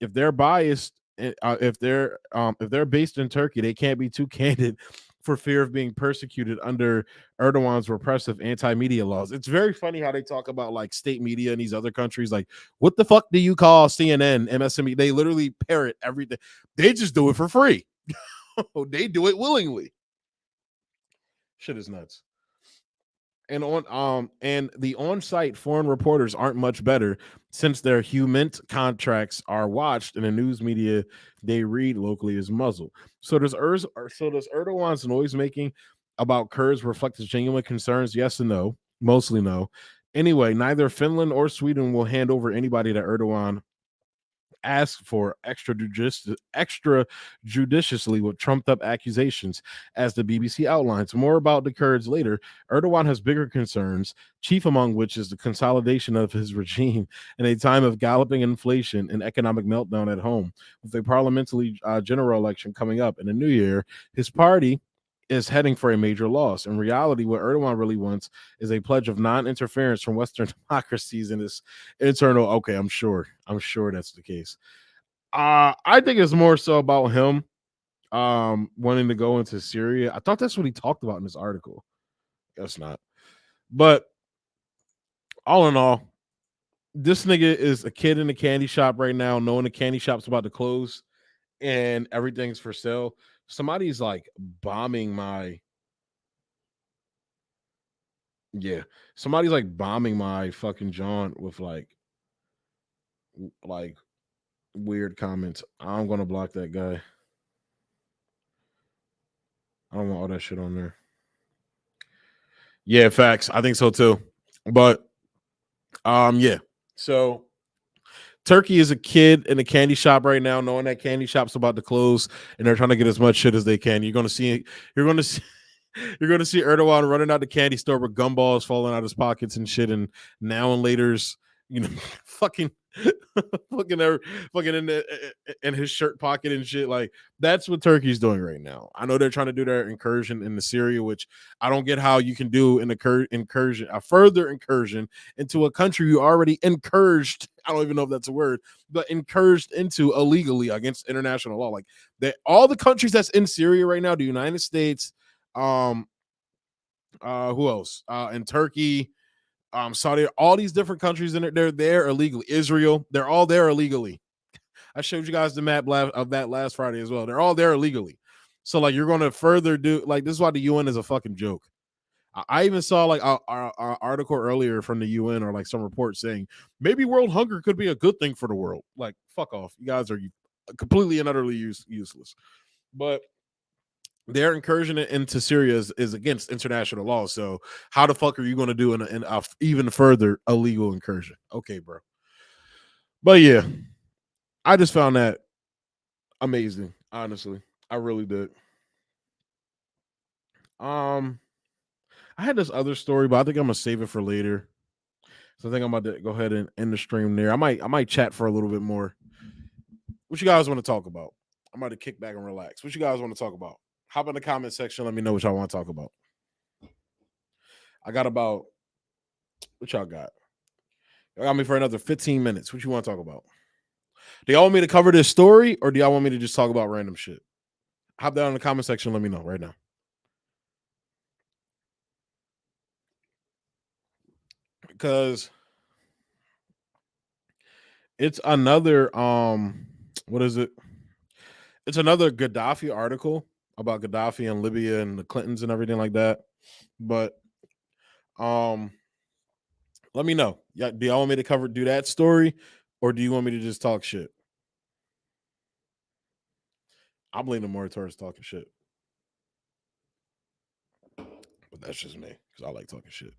If they're biased, if they're based in Turkey, they can't be too candid for fear of being persecuted under Erdogan's repressive anti-media laws. It's very funny how they talk about like state media in these other countries. Like, what the fuck do you call CNN, MSNBC? They literally parrot everything. They just do it for free. They do it willingly. Shit is nuts. And the on-site foreign reporters aren't much better since their human contracts are watched and the news media they read locally is muzzled. So does Erdogan's noise making about Kurds reflect his genuine concerns? Yes and no. Mostly no. Anyway, neither Finland or Sweden will hand over anybody that Erdogan asked for extrajudiciously with trumped up accusations, as the BBC outlines. More about the Kurds later. Erdogan has bigger concerns, chief among which is the consolidation of his regime in a time of galloping inflation and economic meltdown at home. With a parliamentary general election coming up in the new year, his party is heading for a major loss. In reality, what Erdogan really wants is a pledge of non-interference from Western democracies in this internal. Okay, I'm sure that's the case. I think it's more so about him wanting to go into Syria. I thought that's what he talked about in this article. That's not. But all in all, this nigga is a kid in a candy shop right now, knowing the candy shop's about to close and everything's for sale. Somebody's like bombing my somebody's like bombing my fucking John with like weird comments. I'm gonna block that guy. I don't want all that shit on there. Yeah, facts. I think so too. But yeah. So Turkey is a kid in a candy shop right now, knowing that candy shop's about to close, and they're trying to get as much shit as they can. You're gonna see Erdogan running out the candy store with gumballs falling out of his pockets and shit, and now and later's, fucking in his shirt pocket and shit. Like, that's what Turkey's doing right now. I know they're trying to do their incursion into Syria, which I don't get how you can do a further incursion into a country you already incurged. I don't even know if that's a word, but incurged into illegally against international law. Like, all the countries that's in Syria right now, the United States, who else? In Turkey, Saudi, all these different countries in it, they're there illegally. Israel, they're all there illegally. I showed you guys the map of that last Friday as well. They're all there illegally. So like, you're going to further do like, this is why the UN is a fucking joke. I even saw like an article earlier from the UN or like some report saying maybe world hunger could be a good thing for the world. Like, fuck off. You guys are completely and utterly useless. But their incursion into Syria is against international law. So how the fuck are you going to do an even further illegal incursion? Okay, bro. But yeah, I just found that amazing. Honestly, I really did. I had this other story, but I think I'm gonna save it for later. So I think I'm about to go ahead and end the stream there. I might chat for a little bit more. What you guys want to talk about? I'm about to kick back and relax. What you guys want to talk about? Hop in the comment section. Let me know what y'all want to talk about. I got about, what y'all got? Y'all got me for another 15 minutes. What you want to talk about? Do y'all want me to cover this story, or do y'all want me to just talk about random shit? Hop down in the comment section. Let me know right now. because it's another what is it? It's another Gaddafi article about Gaddafi and Libya and the Clintons and everything like that. But um let me know. Yeah, do y'all want me to do that story, or do you want me to just talk shit? I'm leaning more towards talking shit. But that's just me, because I like talking shit.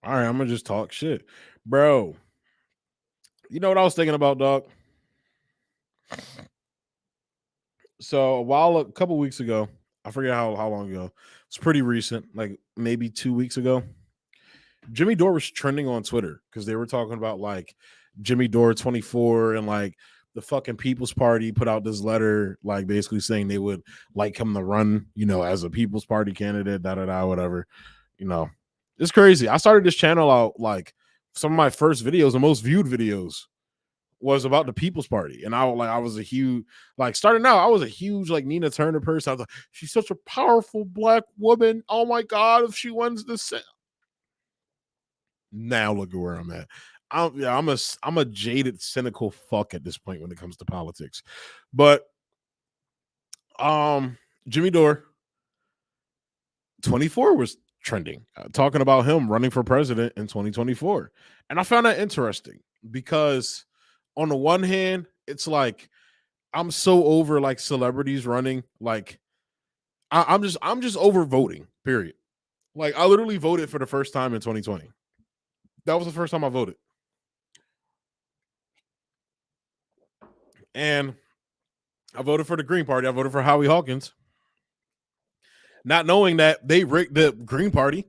All right, I'm gonna just talk shit. Bro, you know what I was thinking about, dog? So a couple weeks ago, I forget how long ago. It's pretty recent, like maybe 2 weeks ago. Jimmy Dore was trending on Twitter because they were talking about like Jimmy Dore 24 and like the fucking People's Party put out this letter, like basically saying they would like him to run, as a People's Party candidate, whatever. It's crazy. I started this channel out like some of my first videos, the most viewed videos was about the People's Party. And I was a huge, like starting out, I was a huge like Nina Turner person. I was like, she's such a powerful black woman. Oh my God, if she wins this. Now look at where I'm at. I'm a jaded, cynical fuck at this point when it comes to politics. But Jimmy Dore 24 was trending, talking about him running for president in 2024. And I found that interesting because on the one hand, it's like I'm so over like celebrities running. Like I'm just over voting, period. Like I literally voted for the first time in 2020. That was the first time I voted. And I voted for the Green Party. I voted for Howie Hawkins, not knowing that they rigged the Green Party,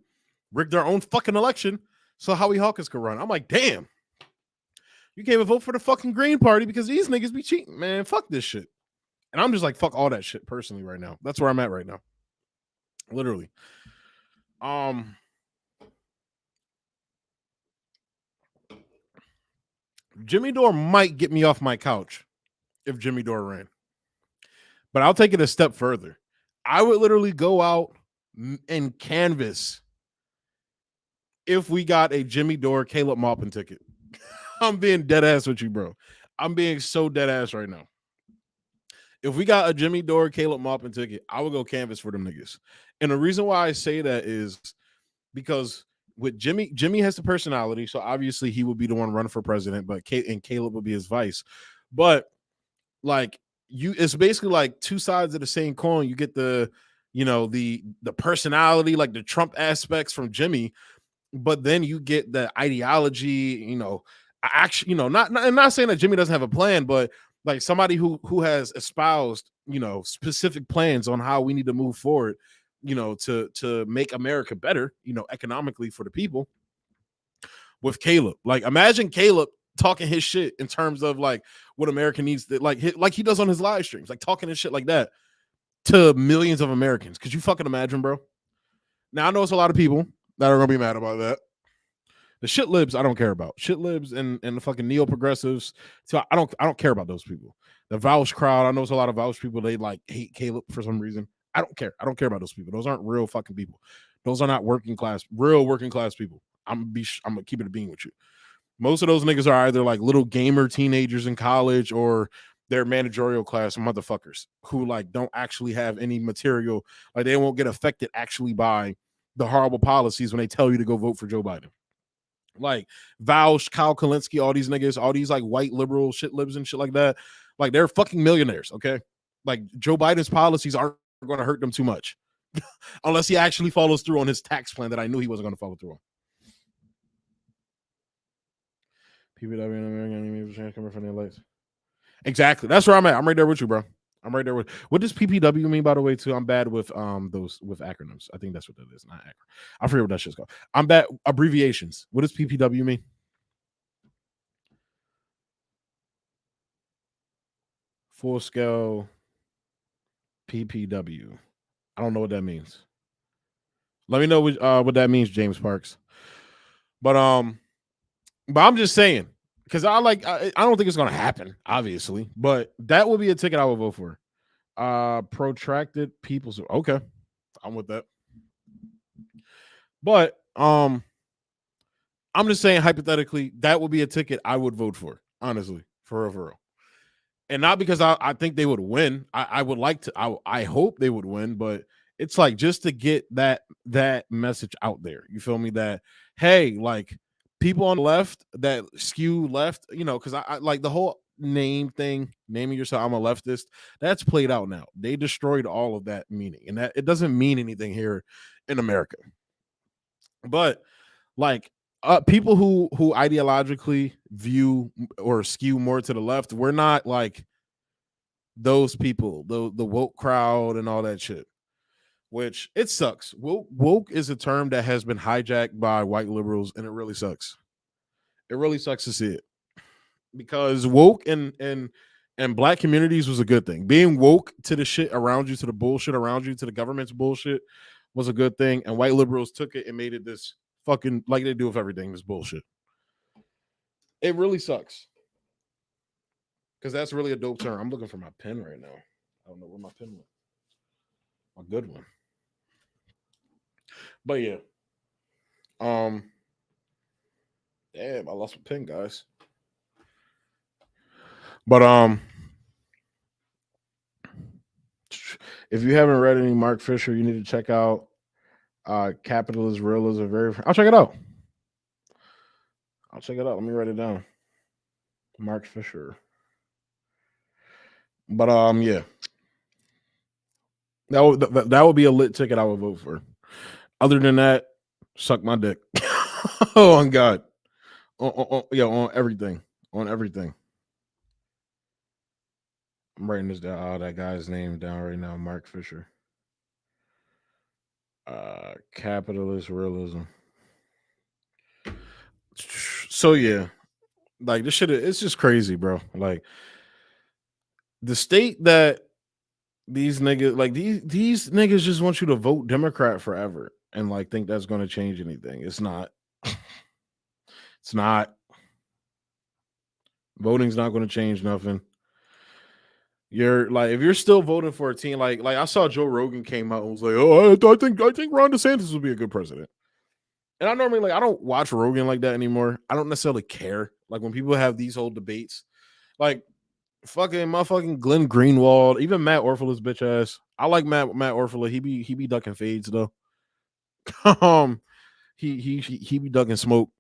rigged their own fucking election so Howie Hawkins could run. I'm like, damn, you can't even vote for the fucking Green Party because these niggas be cheating, man. Fuck this shit. And I'm just like, fuck all that shit personally right now. That's where I'm at right now. Literally. Jimmy Dore might get me off my couch if Jimmy Dore ran. But I'll take it a step further. I would literally go out and canvass if we got a Jimmy Dore Caleb Maupin ticket. I'm being dead ass with you, bro. I'm being so dead ass right now. If we got a Jimmy Dore Caleb Maupin ticket, I would go canvass for them niggas. And the reason why I say that is because with Jimmy has the personality, so obviously he would be the one running for president, but Caleb would be his vice. But like it's basically like two sides of the same coin. You get the personality, like the Trump aspects from Jimmy, but then you get the ideology, actually, not saying that Jimmy doesn't have a plan, but like somebody who has espoused, specific plans on how we need to move forward, to make America better, economically for the people. With Caleb, like imagine Caleb talking his shit in terms of like what America needs to like he does on his live streams, like talking his shit like that to millions of Americans. Could you fucking imagine, bro? Now I know it's a lot of people that are gonna be mad about that. The shit libs, I don't care about. Shit libs and the fucking neo progressives. So I don't care about those people. The Vouch crowd, I know it's a lot of Vouch people. They like hate Caleb for some reason. I don't care. I don't care about those people. Those aren't real fucking people. Those are not real working class people. I'm gonna keep it a being with you. Most of those niggas are either like little gamer teenagers in college or they're managerial class motherfuckers who like don't actually have any material. Like they won't get affected actually by the horrible policies when they tell you to go vote for Joe Biden. Like Vouch, Kyle Kalinske, all these niggas, all these like white liberal shit libs and shit like that. Like they're fucking millionaires, okay? Like Joe Biden's policies aren't going to hurt them too much unless he actually follows through on his tax plan that I knew he wasn't going to follow through on. PPW and American coming from the lights. Exactly. That's where I'm at. I'm right there with you, bro. I'm right there with. What does PPW mean, by the way? Too. I'm bad with those with acronyms. I think that's what that is. Not acronym. I forget what that shit's called. I'm bad abbreviations. What does PPW mean? Full scale PPW. I don't know what that means. Let me know what that means, James Parks. But I'm just saying, because I don't think it's gonna happen, obviously, but that would be a ticket I would vote for. Protracted people's okay, I'm with that. But I'm just saying hypothetically that would be a ticket I would vote for, honestly, for real. And not because I think they would win. I would like to. I hope they would win, but it's like just to get that message out there. You feel me? That hey, like people on the left that skew left, because I like the whole name thing, naming yourself I'm a leftist. That's played out now. They destroyed all of that meaning, and that it doesn't mean anything here in America. But like people who ideologically view or skew more to the left, we're not like those people, the woke crowd and all that shit, which it sucks. Woke is a term that has been hijacked by white liberals, and it really sucks. It really sucks to see it, because woke and black communities was a good thing. Being woke to the shit around you, to the bullshit around you, to the government's bullshit was a good thing, and white liberals took it and made it this fucking, like they do with everything, this bullshit. It really sucks, because that's really a dope term. I'm looking for my pen right now. I don't know where my pen went. A good one. But yeah. Damn, I lost my pen, guys. But if you haven't read any Mark Fisher, you need to check out Capital is Real is a very I'll check it out. Let me write it down. Mark Fisher. But yeah. That would be a lit ticket I would vote for. Other than that, suck my dick. Oh, on God. On everything. On everything. I'm writing this down. Oh, that guy's name down right now. Mark Fisher. Capitalist realism. So yeah. Like this shit, it's just crazy, bro. Like the state that these niggas, like these niggas just want you to vote Democrat forever and like think that's going to change anything. It's not. It's not. Voting's not going to change nothing. You're like, if you're still voting for a team, like I saw Joe Rogan came out and was like, oh, I think Ron DeSantis would be a good president. And I normally I don't watch Rogan like that anymore. I don't necessarily care. Like when people have these whole debates, like fucking motherfucking Glenn Greenwald, even Matt Orfala's bitch ass. I like Matt Orfala. He be ducking fades though. He be ducking smoke.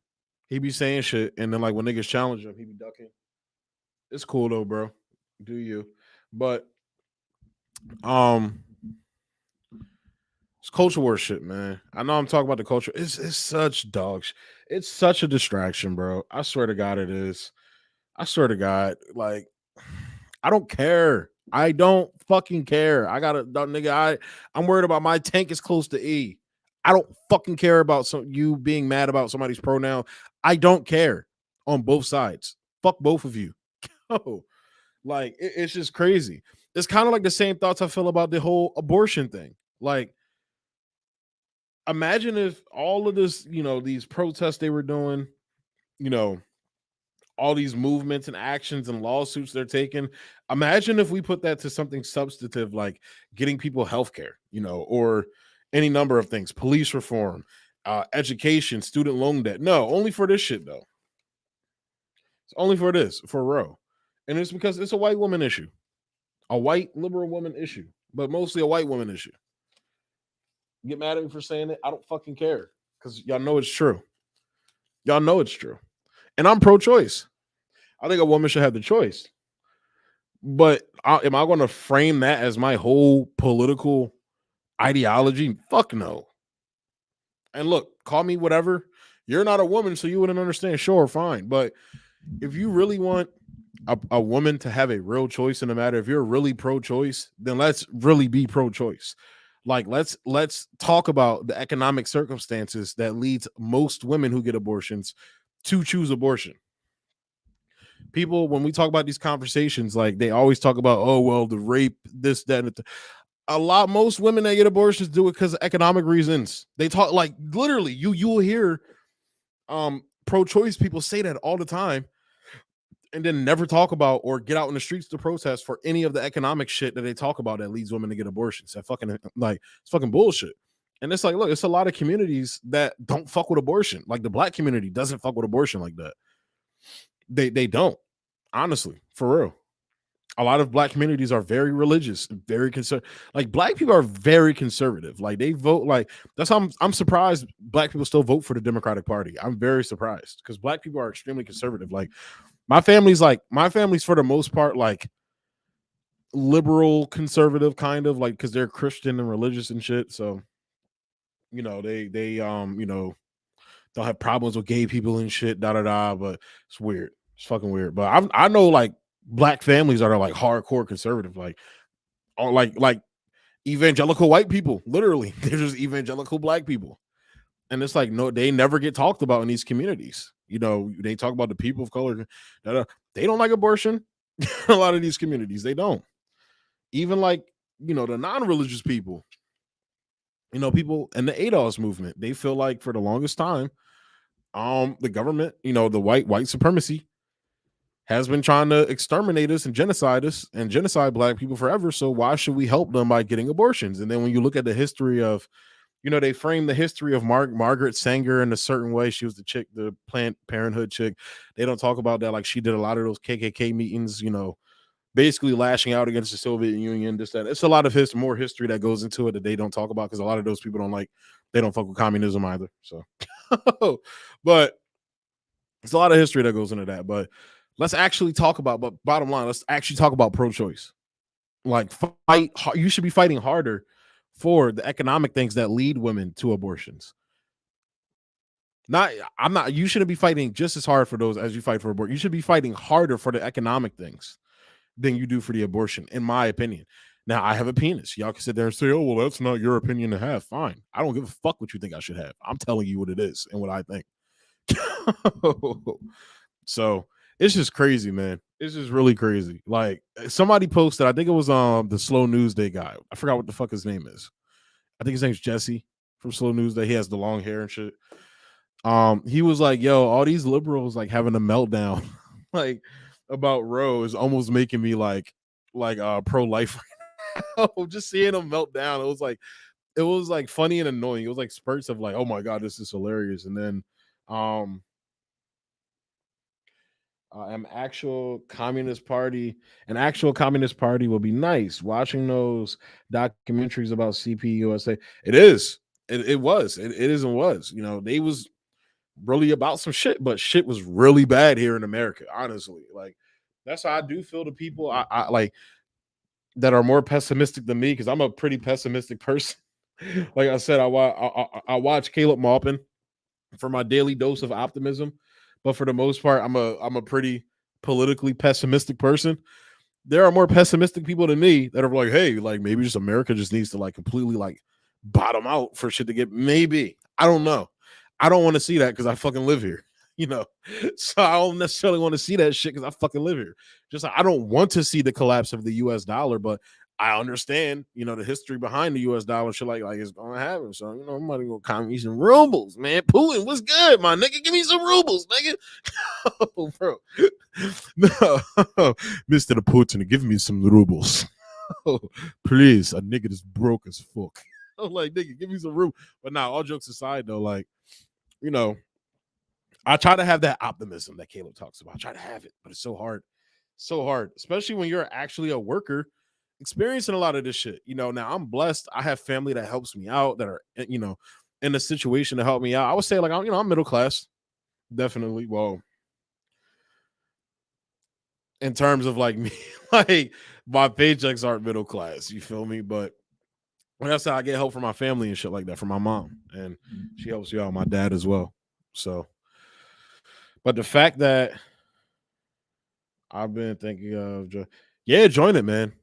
He be saying shit, and then like when niggas challenge him, he be ducking. It's cool though, bro. Do you? But it's culture war shit, man. I know I'm talking about the culture. It's such dogs. It's such a distraction, bro. I swear to God, it is. I swear to God, like I don't care. I don't fucking care. I got a nigga. I'm worried about my tank is close to E. I don't fucking care about you being mad about somebody's pronoun. I don't care on both sides. Fuck both of you. Oh, like it's just crazy. It's kind of like the same thoughts I feel about the whole abortion thing. Like, imagine if all of this, these protests they were doing, all these movements and actions and lawsuits they're taking. Imagine if we put that to something substantive like getting people health care, or any number of things, police reform, education, student loan debt. No, only for this shit though. It's only for this, for Roe. And it's because it's a white woman issue, a white liberal woman issue, but mostly a white woman issue. Get mad at me for saying it? I don't fucking care, because y'all know it's true. Y'all know it's true. And I'm pro-choice. I think a woman should have the choice. But am I going to frame that as my whole political ideology? Fuck no. And look, call me whatever. You're not a woman, so you wouldn't understand. Sure, fine. But if you really want a woman to have a real choice in the matter, if you're really pro-choice, then let's really be pro-choice. Like let's talk about the economic circumstances that leads most women who get abortions to choose abortion. People, when we talk about these conversations, like they always talk about, oh well, the rape, this, that, and most women that get abortions do it because of economic reasons. They talk like literally, you will hear pro-choice people say that all the time. and then never talk about or get out in the streets to protest for any of the economic shit that they talk about that leads women to get abortions. That fucking like it's fucking bullshit. And it's like, look, it's a lot of communities that don't fuck with abortion. Like the black community doesn't fuck with abortion like that. They don't, honestly, for real. A lot of black communities are very religious, very conservative. Like black people are very conservative. Like they vote like that's how I'm surprised black people still vote for the Democratic Party. I'm very surprised because black people are extremely conservative. Like my family's for the most part like liberal conservative kind of like because they're Christian and religious and shit. So they don't have problems with gay people and shit, da da da. But it's weird. It's fucking weird. But I know like black families that are like hardcore conservative, like or like evangelical white people. Literally, they're just evangelical black people, and it's like no, they never get talked about in these communities. They talk about the people of color. Da, da. They don't like abortion. A lot of these communities, they don't. Even like the non-religious people. People in the ADOS movement, they feel like for the longest time, the government, the white supremacy has been trying to exterminate us and genocide black people forever. So why should we help them by getting abortions? And then when you look at the history of, they frame the history of Margaret Sanger in a certain way. She was the Planned Parenthood chick. They don't talk about that. Like she did a lot of those KKK meetings, basically lashing out against the Soviet Union. It's a lot of more history that goes into it that they don't talk about because a lot of those people they don't fuck with communism either. So, but it's a lot of history that goes into that. But let's actually talk about. But bottom line, let's actually talk about pro-choice. Like fight. You should be fighting harder for the economic things that lead women to abortions. You shouldn't be fighting just as hard for those as you fight for abortion. You should be fighting harder for the economic things than you do for the abortion, in my opinion. Now, I have a penis. Y'all can sit there and say, oh, well, that's not your opinion to have. Fine. I don't give a fuck what you think I should have. I'm telling you what it is and what I think. So it's just crazy, man. It's just really crazy. Like somebody posted, I think it was the Slow News Day guy. I forgot what the fuck his name is. I think his name's Jesse from Slow News Day. He has the long hair and shit. He was like, yo, all these liberals like having a meltdown like about Roe is almost making me like pro-life right now. Just seeing him melt down, it was like funny and annoying. It was like spurts of like, oh my god, this is hilarious. And then an actual communist party will be nice. Watching those documentaries about CPUSA, it is and was, they was really about some shit, but shit was really bad here in America, honestly. Like that's how I do feel the people I like that are more pessimistic than me, because I'm a pretty pessimistic person. Like I said, I watch Caleb Maupin for my daily dose of optimism, but for the most part, I'm a pretty politically pessimistic person. There are more pessimistic people than me that are like, hey, like maybe just America just needs to like completely like bottom out for shit to get. Maybe, I don't know. I don't want to see that because I fucking live here, so I don't necessarily want to see that shit because I fucking live here. Just like, I don't want to see the collapse of the US dollar, but I understand, the history behind the US dollar. Shit like it's gonna happen. So, I'm gonna go count me some rubles, man. Putin, what's good, my nigga? Give me some rubles, nigga. Oh, bro. No, Mr. Putin, give me some rubles. Please, a nigga is broke as fuck. I'm like, nigga, give me some room. But now, all jokes aside, though, like, I try to have that optimism that Caleb talks about. I try to have it, but it's so hard. So hard, especially when you're actually a worker experiencing a lot of this shit. Now I'm blessed. I have family that helps me out, that are, in a situation to help me out. I would say like, I'm middle class. Definitely. Well, in terms of like me, like my paychecks aren't middle class. You feel me? But like I said, I get help from my family and shit like that, from my mom, and she helps you out. My dad as well. So, but the fact that I've been thinking of, join it, man.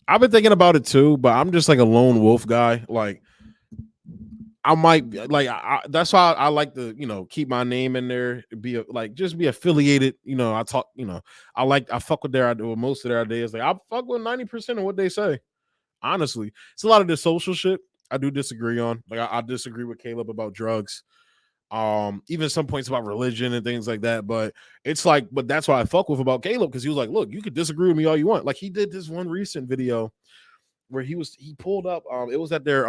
I've been thinking about it too, but I'm just like a lone wolf guy. Like I might like that's why I like to keep my name in there, just be affiliated. I talk, I fuck with most of their ideas. Like I fuck with 90% of what they say. Honestly, it's a lot of the social shit I do disagree on. Like I disagree with Caleb about drugs. Even some points about religion and things like that. But it's like, but that's why I fuck with about Caleb, because he was like, look, you could disagree with me all you want. Like he did this one recent video where he pulled up, it was at their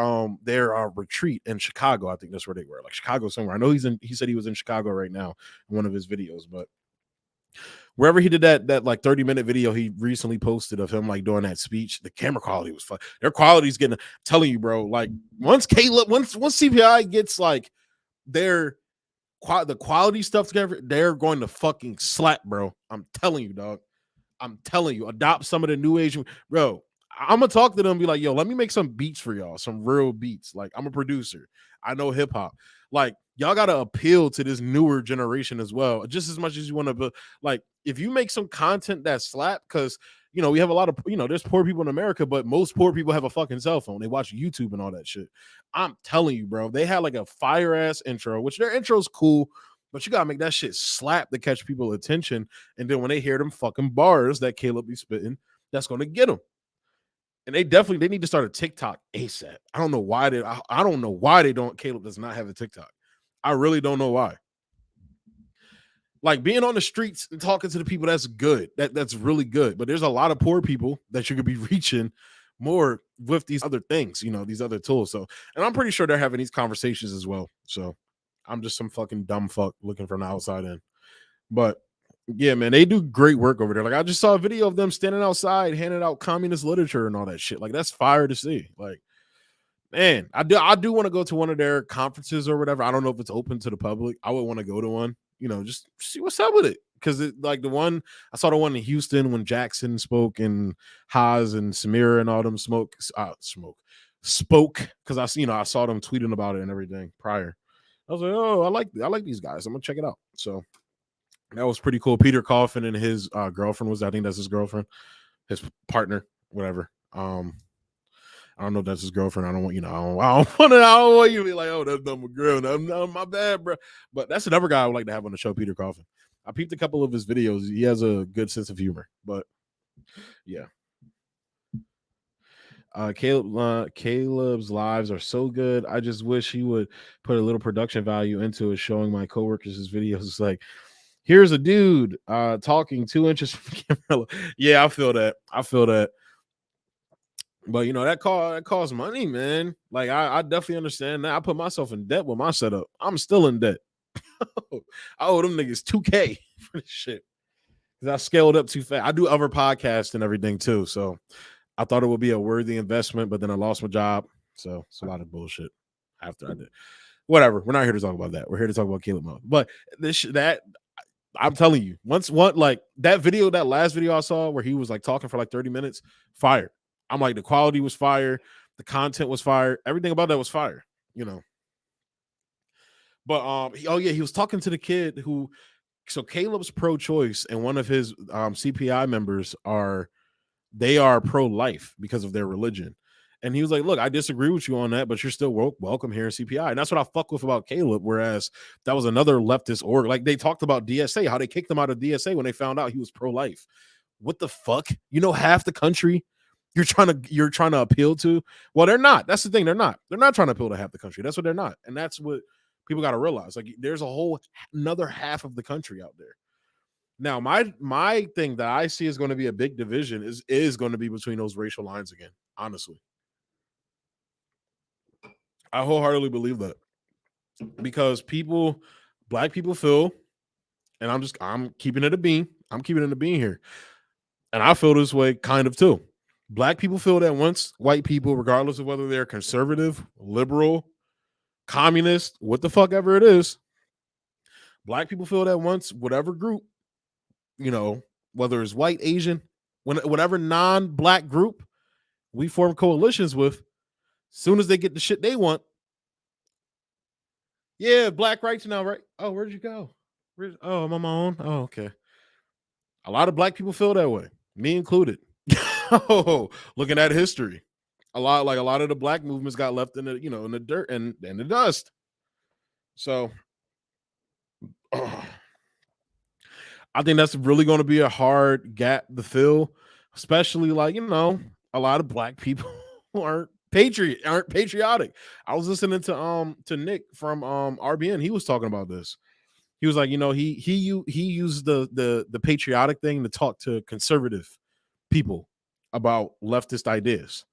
retreat in Chicago. I think that's where they were, like Chicago somewhere. I know he said he was in Chicago right now in one of his videos, but wherever he did that like 30-minute video he recently posted of him like doing that speech, the camera quality was fun. Their quality's getting, I'm telling you, bro, like once CPI gets like the quality stuff together, they're going to fucking slap, bro. I'm telling you, dog. I'm telling you, adopt some of the new age, bro. I'm gonna talk to them and be like, yo, let me make some beats for y'all, some real beats. Like, I'm a producer, I know hip hop. Like, y'all gotta appeal to this newer generation as well, just as much as you want to. Like, if you make some content that slap, because we have a lot of there's poor people in America, but most poor people have a fucking cell phone. They watch YouTube and all that shit. I'm telling you, bro, they had like a fire ass intro, which their intro's cool, but you gotta make that shit slap to catch people attention. And then when they hear them fucking bars that Caleb be spitting, that's gonna get them. And they need to start a TikTok ASAP. I don't know why Caleb does not have a TikTok. I really don't know why. Like, being on the streets and talking to the people, that's good. That's really good. But there's a lot of poor people that you could be reaching more with these other things, these other tools. So, and I'm pretty sure they're having these conversations as well. So I'm just some fucking dumb fuck looking from the outside in. But yeah, man, they do great work over there. Like, I just saw a video of them standing outside handing out communist literature and all that shit. Like, that's fire to see. Like, man, I do want to go to one of their conferences or whatever. I don't know if it's open to the public. I would want to go to one, just see what's up with it. Because like I saw the one in Houston when Jackson spoke and Haas and Samira and all them spoke. Because I saw them tweeting about it and everything prior. I was like, oh, I like these guys. I'm gonna check it out. So that was pretty cool. Peter Coffin and his girlfriend I think that's his girlfriend, his partner, whatever. I don't know if that's his girlfriend. I don't want you to be like, oh, that's dumb girl. No, my bad, bro. But that's another guy I would like to have on the show, Peter Coffin. I peeped a couple of his videos. He has a good sense of humor. But yeah. Caleb's lives are so good. I just wish he would put a little production value into it, showing my coworkers his videos. It's like, here's a dude talking 2 inches from the camera. Yeah, I feel that. But that costs money, man. Like, I definitely understand that. I put myself in debt with my setup. I'm still in debt. I owe them niggas $2,000 for this shit because I scaled up too fast. I do other podcasts and everything too, so I thought it would be a worthy investment, but then I lost my job, so it's a lot of bullshit. After I did, whatever. We're not here to talk about that. We're here to talk about Caleb Mode. But I'm telling you, like that video, that last video I saw where he was like talking for like 30 minutes, fire. I'm like, the quality was fire, the content was fire, everything about that was fire, But he was talking to the kid so Caleb's pro-choice, and one of his CPI members are pro-life because of their religion. And he was like, look, I disagree with you on that, but you're still welcome here in CPI. And that's what I fuck with about Caleb. Whereas that was another leftist org. Like, they talked about DSA, how they kicked him out of DSA when they found out he was pro-life. What the fuck? Half the country you're trying to appeal to. Well, they're not. That's the thing. They're not trying to appeal to half the country. That's what they're not. And that's what people got to realize. Like, there's a whole another half of the country out there. Now, my thing that I see is going to be a big division is going to be between those racial lines again. Honestly, I wholeheartedly believe that, because black people feel, and I'm keeping it a bean. I'm keeping it a bean here, and I feel this way kind of too. Black people feel that once white people, regardless of whether they're conservative, liberal, communist, what the fuck ever it is, black people feel that once whatever group, whether it's white, Asian, whatever non-black group we form coalitions with, as soon as they get the shit they want, yeah, black rights now, right? Oh, where'd you go? Oh, I'm on my own. Oh, okay. A lot of black people feel that way, me included. Oh, looking at history, a lot of the black movements got left in the in the dirt and the dust. So I think that's really going to be a hard gap to fill, especially like a lot of black people aren't aren't patriotic. I was listening to Nick from RBN. He was talking about this. He was like, he used the patriotic thing to talk to conservative people about leftist ideas,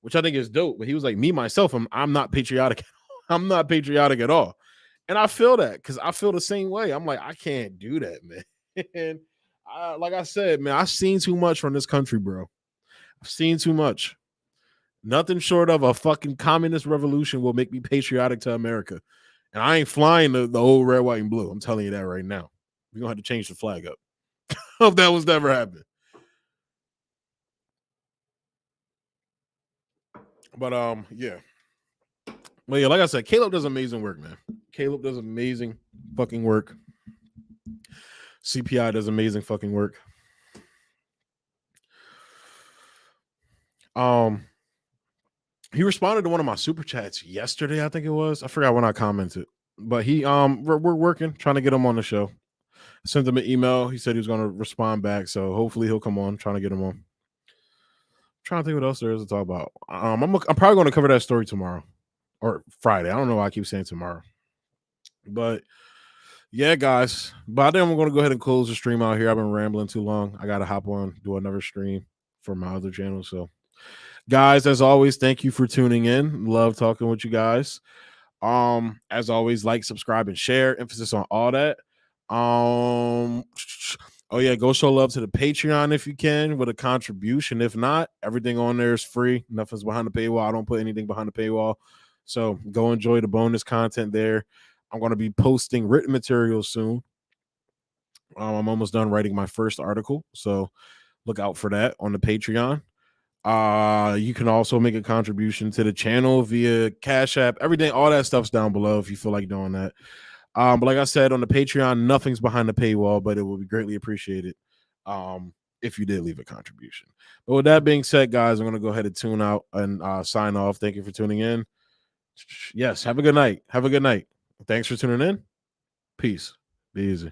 which I think is dope. But he was like, me myself, I'm not patriotic. I'm not patriotic at all. And I feel that because I feel the same way. I'm like, I can't do that, man. And like I said, man, I've seen too much from this country, bro. I've seen too much. Nothing short of a fucking communist revolution will make me patriotic to America. And I ain't flying the old red, white, and blue. I'm telling you that right now. We're going to have to change the flag up. Hope that was never happening. But yeah. But yeah, like I said, Caleb does amazing work, man. Caleb does amazing fucking work. CPI does amazing fucking work. He responded to one of my super chats yesterday, I think it was. I forgot when I commented. But we're working, trying to get him on the show. I sent him an email. He said he was going to respond back. So hopefully he'll come on, trying to get him on. I'm trying to think what else there is to talk about. I'm probably going to cover that story tomorrow or Friday. I don't know why I keep saying tomorrow. But yeah, guys. But I think I'm going to go ahead and close the stream out here. I've been rambling too long. I got to hop on, do another stream for my other channel. So guys, as always, thank you for tuning in. Love talking with you guys. As always, like, subscribe, and share. Emphasis on all that. Oh yeah, go show love to the Patreon if you can with a contribution. If not, everything on there is free. Nothing's behind the paywall. I don't put anything behind the paywall. So go enjoy the bonus content there. I'm going to be posting written materials soon. I'm almost done writing my first article, so look out for that on the Patreon. You can also make a contribution to the channel via Cash App. Everything, all that stuff's down below if you feel like doing that. But like I said, on the Patreon, nothing's behind the paywall, but it will be greatly appreciated if you did leave a contribution. But with that being said, guys, I'm going to go ahead and tune out and sign off. Thank you for tuning in. Yes, have a good night. Have a good night. Thanks for tuning in. Peace. Be easy.